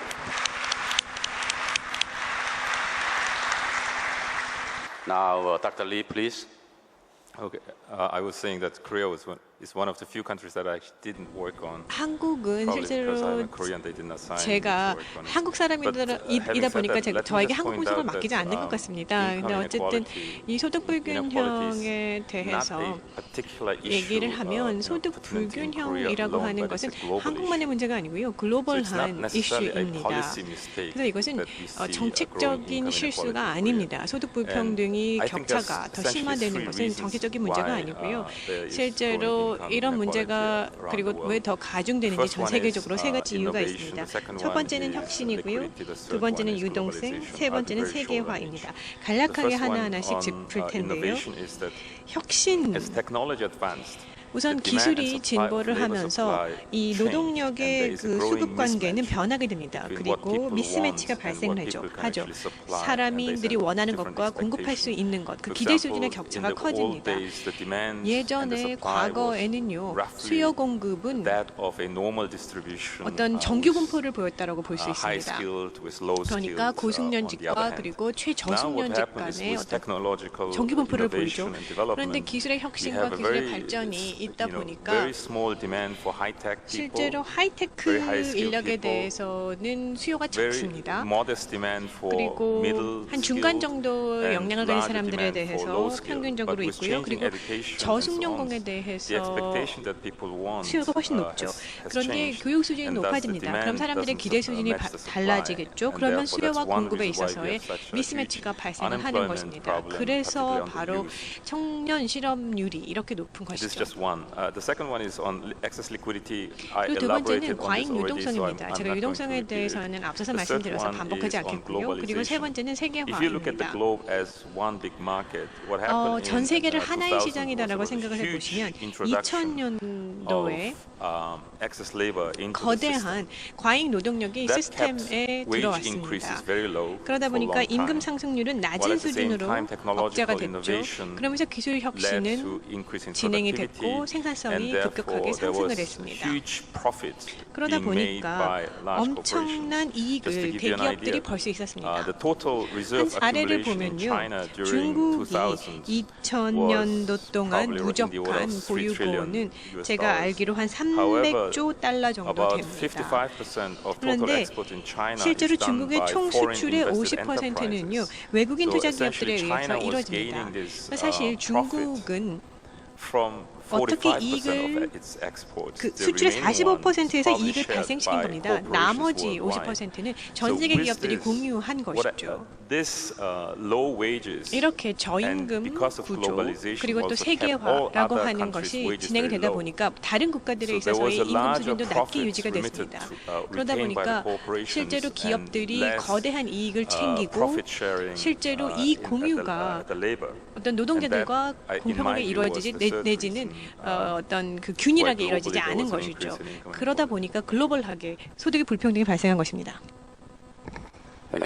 Now, Dr. Lee, please. Okay, I was saying that Korea is one of the few countries that I actually didn't work on. 한국은 Probably because I'm 실제로 a Korean, they did not sign me 제가 to work on it. 한국 사람이다 보니까 저에게 한국 분석을 맡기지 않는 것 같습니다. 근데 어쨌든 이 소득 불균형에 대해서 얘기를 하면 소득 불균형이라고 하는 것은 한국만의 문제가 아니고요. 글로벌한 이슈입니다. 그래서 이것은 정책적인 실수가 아닙니다. 소득 불평등이 격차가 더 심화되는 것은 정책적인 문제가 아니고요. 실제로 이런 문제가 그리고 왜 더 가중되는지 전 세계적으로 세 가지 이유가 있습니다. 첫 번째는 혁신이고요. 두 번째는 유동성, 세 번째는 세계화입니다. 간략하게 하나하나씩 짚을 텐데요. 혁신, 우선 기술이 진보를 하면서 이 노동력의 그 수급 관계는 변하게 됩니다. 그리고 미스매치가 발생을 하죠. 사람들이 원하는 것과 공급할 수 있는 것, 그 기대 수준의 격차가 커집니다. 예전에 과거에는요, 수요 공급은 어떤 정규 분포를 보였다고 볼 수 있습니다. 그러니까 고숙련직과 그리고 최저숙련직 간의 어떤 정규 분포를 보이죠. 그런데 기술의 혁신과 기술의 발전이 있다 보니까 실제로 하이테크 인력에 대해서는 수요가 적습니다. 그리고 한 중간 정도 역량을 가진 사람들에 대해서 평균적으로 있고요. 그리고 저숙련공에 대해서 수요가 훨씬 높죠. 그런데 교육 수준이 높아집니다. 그럼 사람들의 기대 수준이 달라지겠죠. 그러면 수요와 공급에 있어서의 미스매치가 발생을 하는 것입니다. 그래서 바로 청년 실업률이 이렇게 높은 것이죠. 그리고 두 번째는 과잉 유동성입니다. 제가 유동성에 대해서는 앞서서 말씀드려서 반복하지 않겠고요. 그리고 세 번째는 세계화입니다. 전 세계를 하나의 시장이다라고 생각을 해보시면 2000년도에 거대한 과잉 노동력이 시스템에 들어왔습니다. 그러다 보니까 임금 상승률은 낮은 수준으로 억제가 됐죠. 그러면서 기술 혁신은 진행이 됐고 생산성이 급격하게 상승을 했습니다. 그러다 보니까 엄청난 이익을 대기업들이 벌 수 있었습니다. 한 사례를 보면요. 중국이 2000년도 동안 누적한 보유고는 제가 알기로 한 300조 달러 정도 됩니다. 그런데 실제로 중국의 총 수출의 50%는요. 외국인 투자 기업들에 의해서 이루어집니다. 사실 중국은 어떻게 이익을 그 수출의 45%에서 이익을 발생시킨 겁니다. 나머지 50%는 전 세계 기업들이 공유한 것이죠. 이렇게 저임금 구조 그리고 또 세계화라고 하는 것이 진행이 되다 보니까 다른 국가들에 있어서의 임금 수준도 낮게 유지가 됐습니다. 그러다 보니까 실제로 기업들이 거대한 이익을 챙기고 실제로 이익 공유가 어떤 노동자들과 공평하게 이루어지지 내지는 어떤 그 균일하게 이루어지지 않은 것이죠. 그러다 보니까 글로벌하게 소득의 불평등이 발생한 것입니다. 네,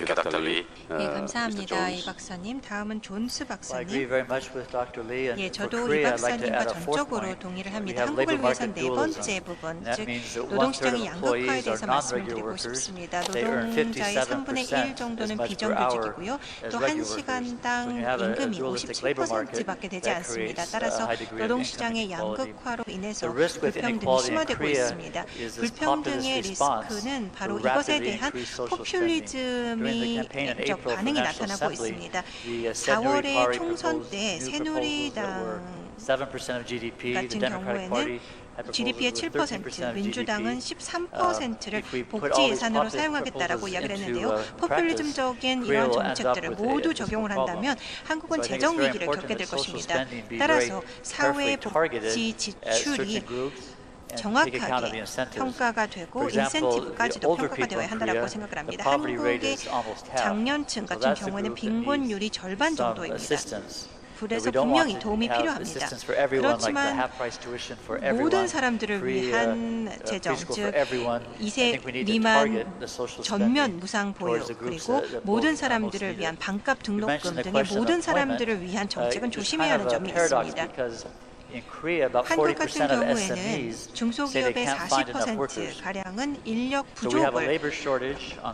감사합니다. 이 박사님. 다음은 존스 박사님. 예, 저도 이 박사님과 전적으로 동의를 합니다. 한국을 위해선 네 번째 부분, 즉 노동시장의 양극화에 대해서 말씀을 드리고 싶습니다. 노동자의 3분의 1 정도는 비정규직이고요. 또 1시간당 임금이 57%밖에 되지 않습니다. 따라서 노동시장의 양극화로 인해서 불평등이 심화되고 있습니다. 불평등의 리스크는 바로 이것에 대한 포퓰리즘 적 반응이 나타나고 있습니다. 4월의 총선 때 새누리당 같은 경우에는 GDP의 7%, 민주당은 13%를 복지 예산으로 사용하겠다라고 이야기를 했는데요. 포퓰리즘적인 이런 정책들을 모두 적용을 한다면 한국은 재정 위기를 겪게 될 것입니다. 따라서 사회 복지 지출이 정확하게 평가가 되고 인센티브까지도 평가가 되어야 한다고 생각을 합니다. 한국의 장년층 같은 경우에는 빈곤율이 절반 정도입니다. 그래서 분명히 도움이 필요합니다. 그렇지만 모든 사람들을 위한 재정, 즉 2세 미만 전면 무상 보유, 그리고 모든 사람들을 위한 반값 등록금 등의 모든 사람들을 위한 정책은 조심해야 하는 점이 있습니다. 한국 같은 경우에는 중소기업의 40%가량은 인력 부족을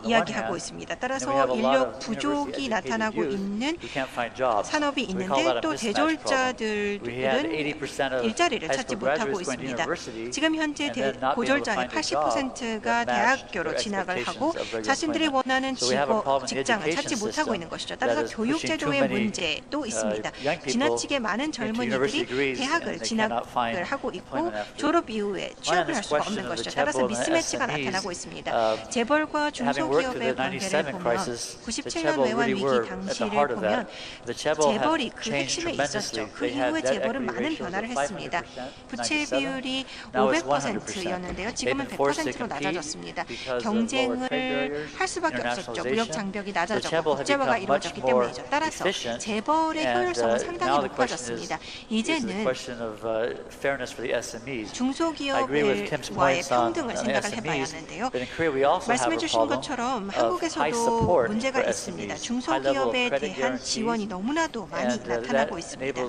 이야기하고 있습니다. 따라서 인력 부족이 나타나고 있는 산업이 있는데 또 대졸자들은 일자리를 찾지 못하고 있습니다. 지금 현재 고졸자의 80%가 대학교로 진학을 하고 자신들이 원하는 직장을 찾지 못하고 있는 것이죠. 따라서 교육제도의 문제도 있습니다. 지나치게 많은 젊은이들이 대학을 진학을 하고 있고 졸업 이후에 취업을 할 수가 없는 것이죠. 따라서 미스매치가 나타나고 있습니다. 재벌과 중소기업의 관계를 보면 97년 외환 위기 당시를 보면 재벌이 그 핵심에 있었죠. 그 이후에 재벌은 많은 변화를 했습니다. 부채 비율이 500%였는데요. 지금은 100%로 낮아졌습니다. 경쟁을 할 수밖에 없었죠. 무역 장벽이 낮아졌고 국제화가 이루어졌기 때문이죠. 따라서 재벌의 효율성은 상당히 높아졌습니다. 이제는 중소기업과의 평등을 생각을 해봐야 하는데요. 말씀해 주신 것처럼 한국에서도 문제가 있습니다. 중소기업에 대한 지원이 너무나도 많이 나타나고 있습니다.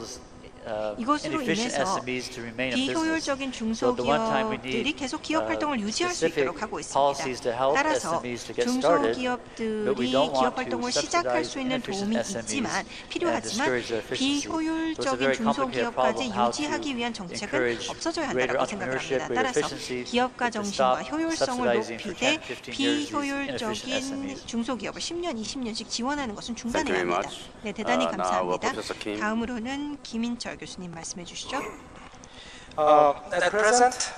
이것으로 인해서 비효율적인 중소기업들이 계속 기업 활동을 유지할 수 있도록 하고 있습니다. 따라서 중소기업들이 기업 활동을 시작할 수 있는 도움이 필요하지만 비효율적인 중소기업까지 유지하기 위한 정책은 없어져야 한다고 생각합니다. 따라서 기업가 정신과 효율성을 높이되 비효율적인 중소기업을 10년, 20년씩 지원하는 것은 중단해야 합니다. 네, 대단히 감사합니다. 다음으로는 김인철 교수님 말씀해 주시죠. At present,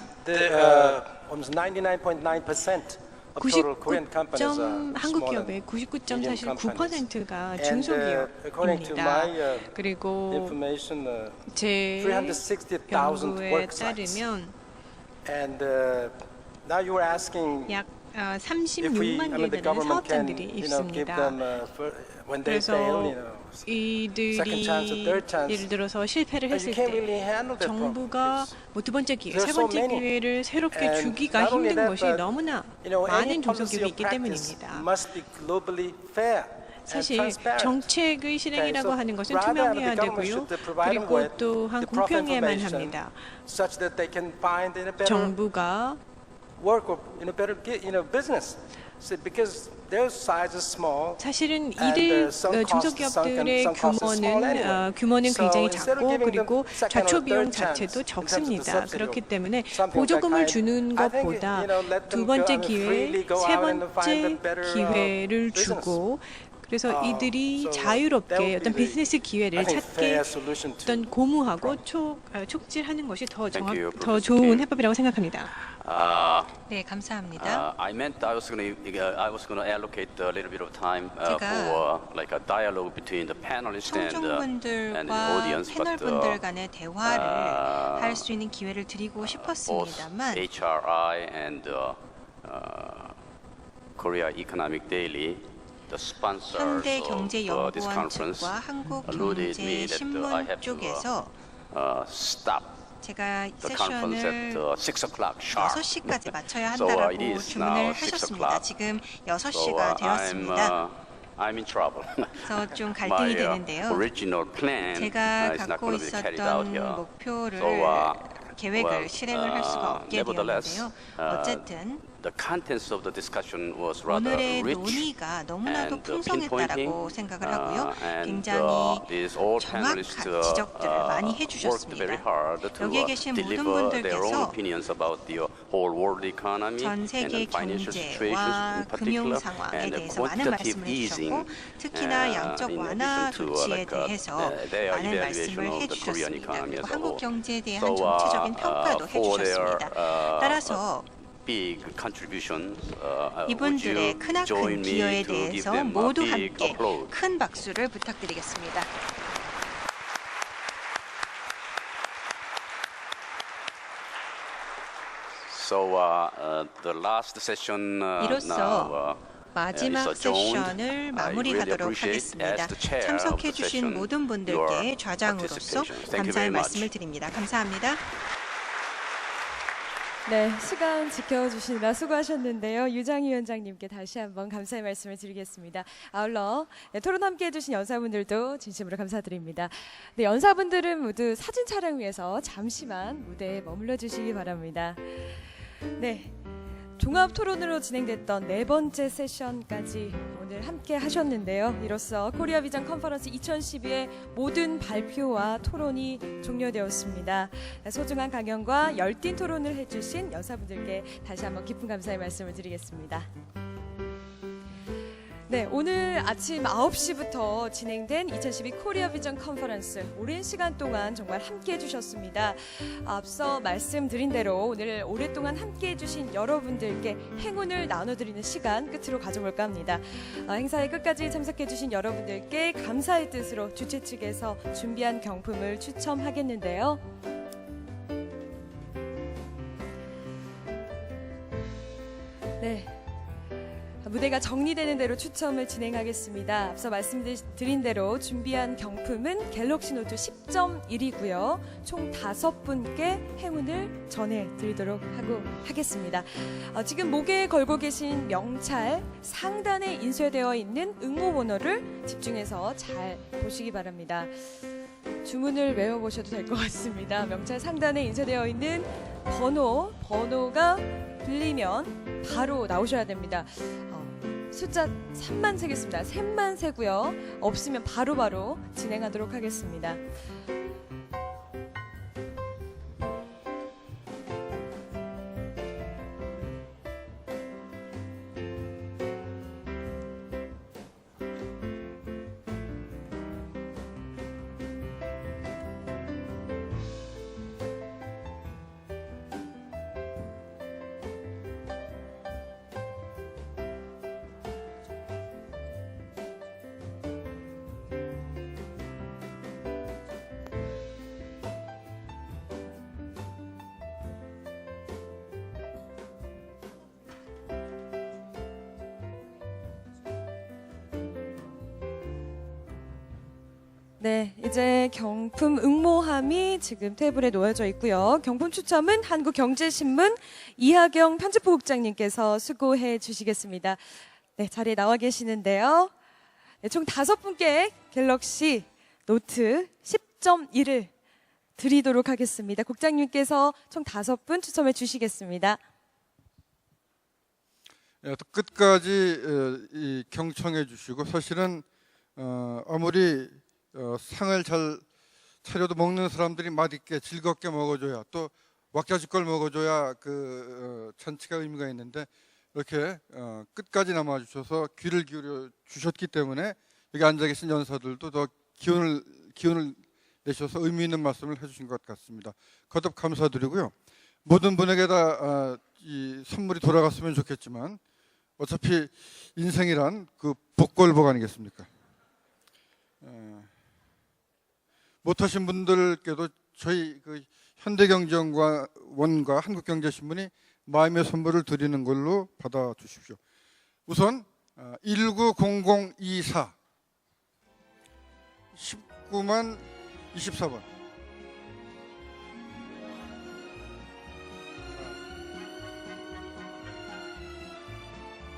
almost 99.9% of total Korean companies are 한국 small 기업의 and 99.49%가 according to 중소기업입니다. my 그리고 information, 제 360,000 연구에 work sites. 따르면 And now you were asking 약 if we, 36만 the 개 되는 government can, 사업장들이 give 있습니다. them when they fail, 그래서 second 이들이 chance or third chance. 예를 들어서 실패를 But 했을 you can't 때 really handle that problem. 정부가 뭐 두 번째 기회, 세 There's so 번째 many. 기회를 새롭게 And 주기가 not only 힘든 that, 것이 but, 너무나 any 많은 policy 중소기업이 of 있기 practice 때문입니다. must be globally fair. 사실 and transparent. 정책의 실행이라고 Okay, so 하는 것은 rather, 투명해야 the government 되고요. should provide them 그리고 with 또한 the proper 공평해야만 information 합니다. such that they can find a better 정부가 work or better business. So because their size is small. 사실은 and, 이들 some 중소기업들의 cost is small anyway. 규모는 So 굉장히 instead of 작고 giving 그리고 them second 좌초 or 비용 third chance 자체도 in terms of the 적습니다. subsidy 그렇기 or 때문에 something of that 보조금을 kind, 주는 I think, 것보다 let 두 them 번째 go, freely 기회에 go 세 out and find a 번째 better, 기회를 business. 주고 그래서 이들이 so that 자유롭게 would 어떤 be 비즈니스 I 기회를 think 찾게 fair solution to 어떤 고무하고 촉진하는 것이 더 you, 더 Professor 좋은 Kim. 해법이라고 생각합니다. 네, 감사합니다. I meant I was going to allocate a little bit of time 제가 for like a dialogue between the panelists and the 청중분들과 audience, but 패널분들 간의 대화를 할 수 있는 기회를 드리고 both 싶었습니다만 HRI and Korea Economic Daily, the sponsors of this 현대경제연구원 conference, 측과 alluded me that I 한국경제신문 have 쪽에서 to stop 제가 the conference at 세션을 6 o'clock sharp. 6시까지 마쳐야 So, 한다라고 it is 주문을 now 6 하셨습니다. o'clock. 지금 So 6시가 되었습니다. I'm in trouble. 그래서 좀 My 갈등이 되는데요. original plan 제가 is not 갖고 going to be carried out 있었던 here. 목표를 So, 계획을 실행을 할 수가 없게 nevertheless, 되었는데요. 어쨌든 the contents of the discussion was rather 오늘의 rich 논의가 너무나도 and 풍성했다라고 생각을 하고요. and 굉장히 these all 정확한 panelists 지적들을 많이 worked very 해주셨습니다. hard to 여기에 계신 모든 deliver their own 분들께서 opinions about the whole world economy 전 and 세계 the financial situations 경제와 in 금융 particular 상황에 and the 대해서 많은 quantitative 말씀을 easing 해주셨고 특히나 양적 in 완화 addition to 조치에 대해서 their 많은 evaluation 말씀을 of the Korean 해주셨습니다. economy 그리고 as a 한국 whole. 경제에 대한 So, 전체적인 평가도 for their, 해주셨습니다. 따라서 big contributions. 이분들의 크나큰 기여에 대해서 모두 함께 applause. 큰 박수를 부탁드리겠습니다. So the last session 이로써 now 마지막 is adjourned. 세션을 I really 마무리하도록 appreciate 하겠습니다. as the chair of 참석해 the 주신 session, 모든 your 분들께 좌장으로서 participation. Thank you 감사의 very much. 말씀을 드립니다. 감사합니다. 네, 시간 지켜주시느라 수고하셨는데요. 유장 위원장님께 다시 한번 감사의 말씀을 드리겠습니다. 아울러 토론 함께해 주신 연사분들도 진심으로 감사드립니다. 네, 연사분들은 모두 사진 촬영 위해서 잠시만 무대에 머물러 주시기 바랍니다. 네, 종합 토론으로 진행됐던 네 번째 세션까지 오늘 함께 하셨는데요. 이로써 코리아 비전 컨퍼런스 2012의 모든 발표와 토론이 종료되었습니다. 소중한 강연과 열띤 토론을 해주신 연사분들께 다시 한번 깊은 감사의 말씀을 드리겠습니다. 네, 오늘 아침 9시부터 진행된 2012 코리아 비전 컨퍼런스 오랜 시간 동안 정말 함께 해주셨습니다. 앞서 말씀드린 대로 오늘 오랫동안 함께 해주신 여러분들께 행운을 나눠드리는 시간 끝으로 가져볼까 합니다. 행사에 끝까지 참석해주신 여러분들께 감사의 뜻으로 주최 측에서 준비한 경품을 추첨하겠는데요. 네. 무대가 정리되는 대로 추첨을 진행하겠습니다. 앞서 말씀드린 대로 준비한 경품은 갤럭시 노트 10.1이고요. 총 5분께 행운을 전해드리도록 하겠습니다. 지금 목에 걸고 계신 명찰 상단에 인쇄되어 있는 응모번호를 집중해서 잘 보시기 바랍니다. 주문을 외워보셔도 될 것 같습니다. 명찰 상단에 인쇄되어 있는 번호가 들리면 바로 나오셔야 됩니다. 숫자 3만 세겠습니다. 3만 세고요. 없으면 바로바로 진행하도록 하겠습니다. 네, 이제 경품 응모함이 지금 테이블에 놓여져 있고요. 경품 추첨은 한국경제신문 이하경 편집부국장님께서 수고해 주시겠습니다. 네, 자리에 나와 계시는데요. 네, 총 5분께 갤럭시 노트 10.1을 드리도록 하겠습니다. 국장님께서 총 5분 추첨해 주시겠습니다. 네, 끝까지 경청해 주시고 사실은 아무리 상을 잘 차려도 먹는 사람들이 맛있게 즐겁게 먹어줘야 또 왁자지껄 먹어줘야 잔치가 의미가 있는데 이렇게 끝까지 남아주셔서 귀를 기울여 주셨기 때문에 여기 앉아 계신 연사들도 더 기운을 내셔서 의미 있는 말씀을 해주신 것 같습니다. 거듭 감사드리고요. 모든 분에게 다 이 선물이 돌아갔으면 좋겠지만 어차피 인생이란 그 복골복 아니겠습니까? 못하신 분들께도 저희 현대경제원과 한국경제신문이 마음의 선물을 드리는 걸로 받아주십시오. 우선 190024 19만 24번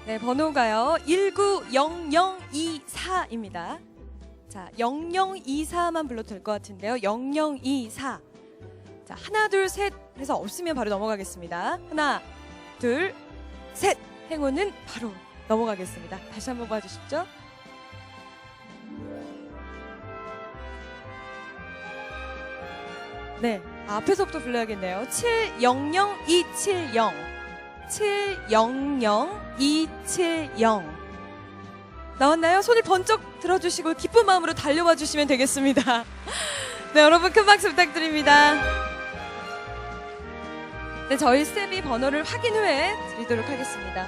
네, 번호가요 190024입니다. 자, 0024만 불러도 될 것 같은데요. 0024. 자, 하나, 둘, 셋 해서 없으면 바로 넘어가겠습니다. 하나, 둘, 셋. 행운은 바로 넘어가겠습니다. 다시 한번 봐주십시오. 네, 앞에서부터 불러야겠네요. 700270. 700270. 나왔나요? 손을 번쩍 들어주시고 기쁜 마음으로 달려와 주시면 되겠습니다. 네, 여러분 큰 박수 부탁드립니다. 네, 저희 스텝이 번호를 확인 후에 드리도록 하겠습니다.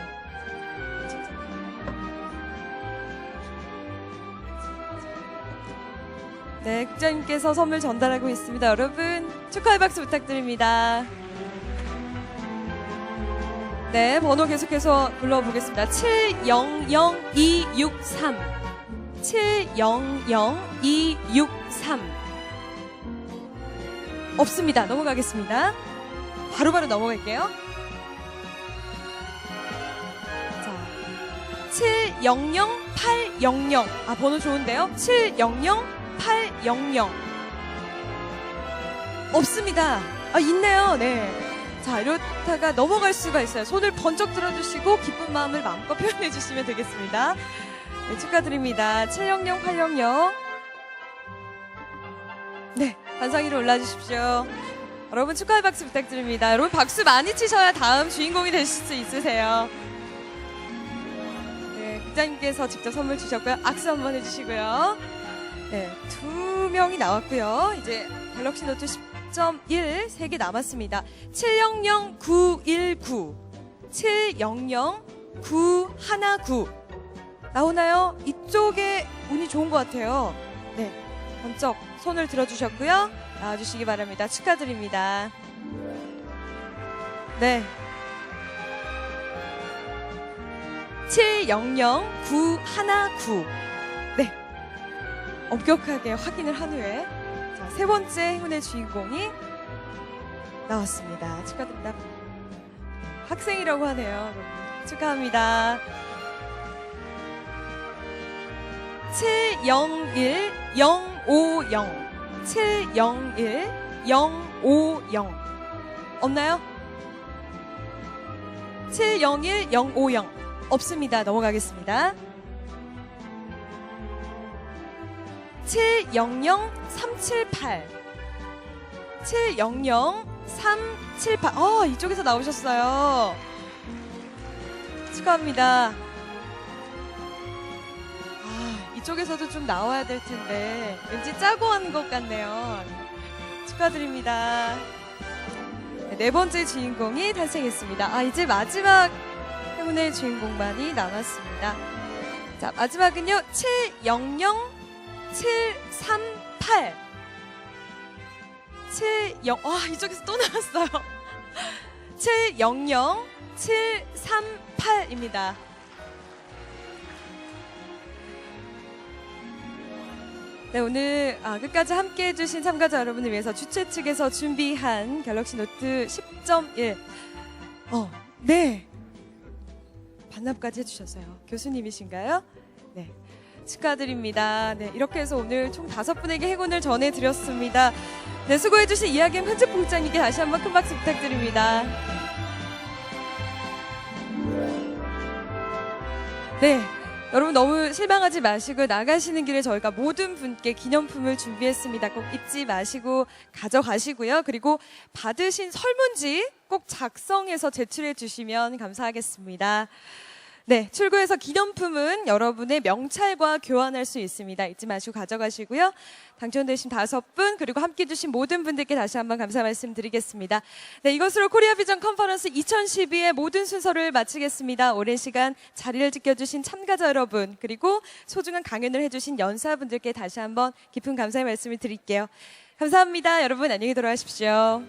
네, 국장님께서 선물 전달하고 있습니다. 여러분 축하의 박수 부탁드립니다. 네, 번호 계속해서 불러보겠습니다. 700263 700263 없습니다. 넘어가겠습니다. 바로바로 넘어갈게요. 700800. 아, 번호 좋은데요? 700800. 없습니다. 아, 있네요. 네. 자, 이렇다가 넘어갈 수가 있어요. 손을 번쩍 들어주시고 기쁜 마음을 마음껏 표현해 주시면 되겠습니다. 네, 축하드립니다. 700800. 네, 관상 위로 올라주십시오. 여러분 축하의 박수 부탁드립니다. 여러분 박수 많이 치셔야 다음 주인공이 되실 수 있으세요. 네, 국장님께서 직접 선물 주셨고요. 악수 한번 해주시고요. 네, 2명이 나왔고요. 이제 갤럭시 노트 10.1 3개 남았습니다. 700919, 700919 나오나요? 이쪽에 운이 좋은 것 같아요. 네, 번쩍 손을 들어주셨고요. 나와주시기 바랍니다. 축하드립니다. 네. 700919. 네. 엄격하게 확인을 한 후에 자, 세 번째 행운의 주인공이 나왔습니다. 축하드립니다. 학생이라고 하네요. 여러분. 축하합니다. 701050. 701050. 없나요? 701050. 없습니다. 넘어가겠습니다. 700378. 700378. 이쪽에서 나오셨어요. 축하합니다. 이쪽에서도 좀 나와야 될 텐데 왠지 짜고 한 것 같네요. 축하드립니다. 네 번째 주인공이 탄생했습니다. 이제 마지막 행운의 주인공만이 남았습니다. 자, 마지막은요. 700738. 이쪽에서 또 나왔어요. 700738입니다. 네, 오늘 끝까지 함께 해주신 참가자 여러분을 위해서 주최 측에서 준비한 갤럭시 노트 10.1 네, 반납까지 해주셨어요. 교수님이신가요? 네, 축하드립니다. 네, 이렇게 해서 오늘 총 5분에게 행운을 전해드렸습니다. 네, 수고해주신 이하김 편집국장님께 다시 한번 큰 박수 부탁드립니다. 네, 여러분 너무 실망하지 마시고 나가시는 길에 저희가 모든 분께 기념품을 준비했습니다. 꼭 잊지 마시고 가져가시고요. 그리고 받으신 설문지 꼭 작성해서 제출해 주시면 감사하겠습니다. 네, 출구에서 기념품은 여러분의 명찰과 교환할 수 있습니다. 잊지 마시고 가져가시고요. 당첨되신 5분 그리고 함께 해주신 모든 분들께 다시 한번 감사 말씀드리겠습니다. 네, 이것으로 코리아 비전 컨퍼런스 2012의 모든 순서를 마치겠습니다. 오랜 시간 자리를 지켜주신 참가자 여러분 그리고 소중한 강연을 해주신 연사분들께 다시 한번 깊은 감사의 말씀을 드릴게요. 감사합니다. 여러분 안녕히 돌아가십시오.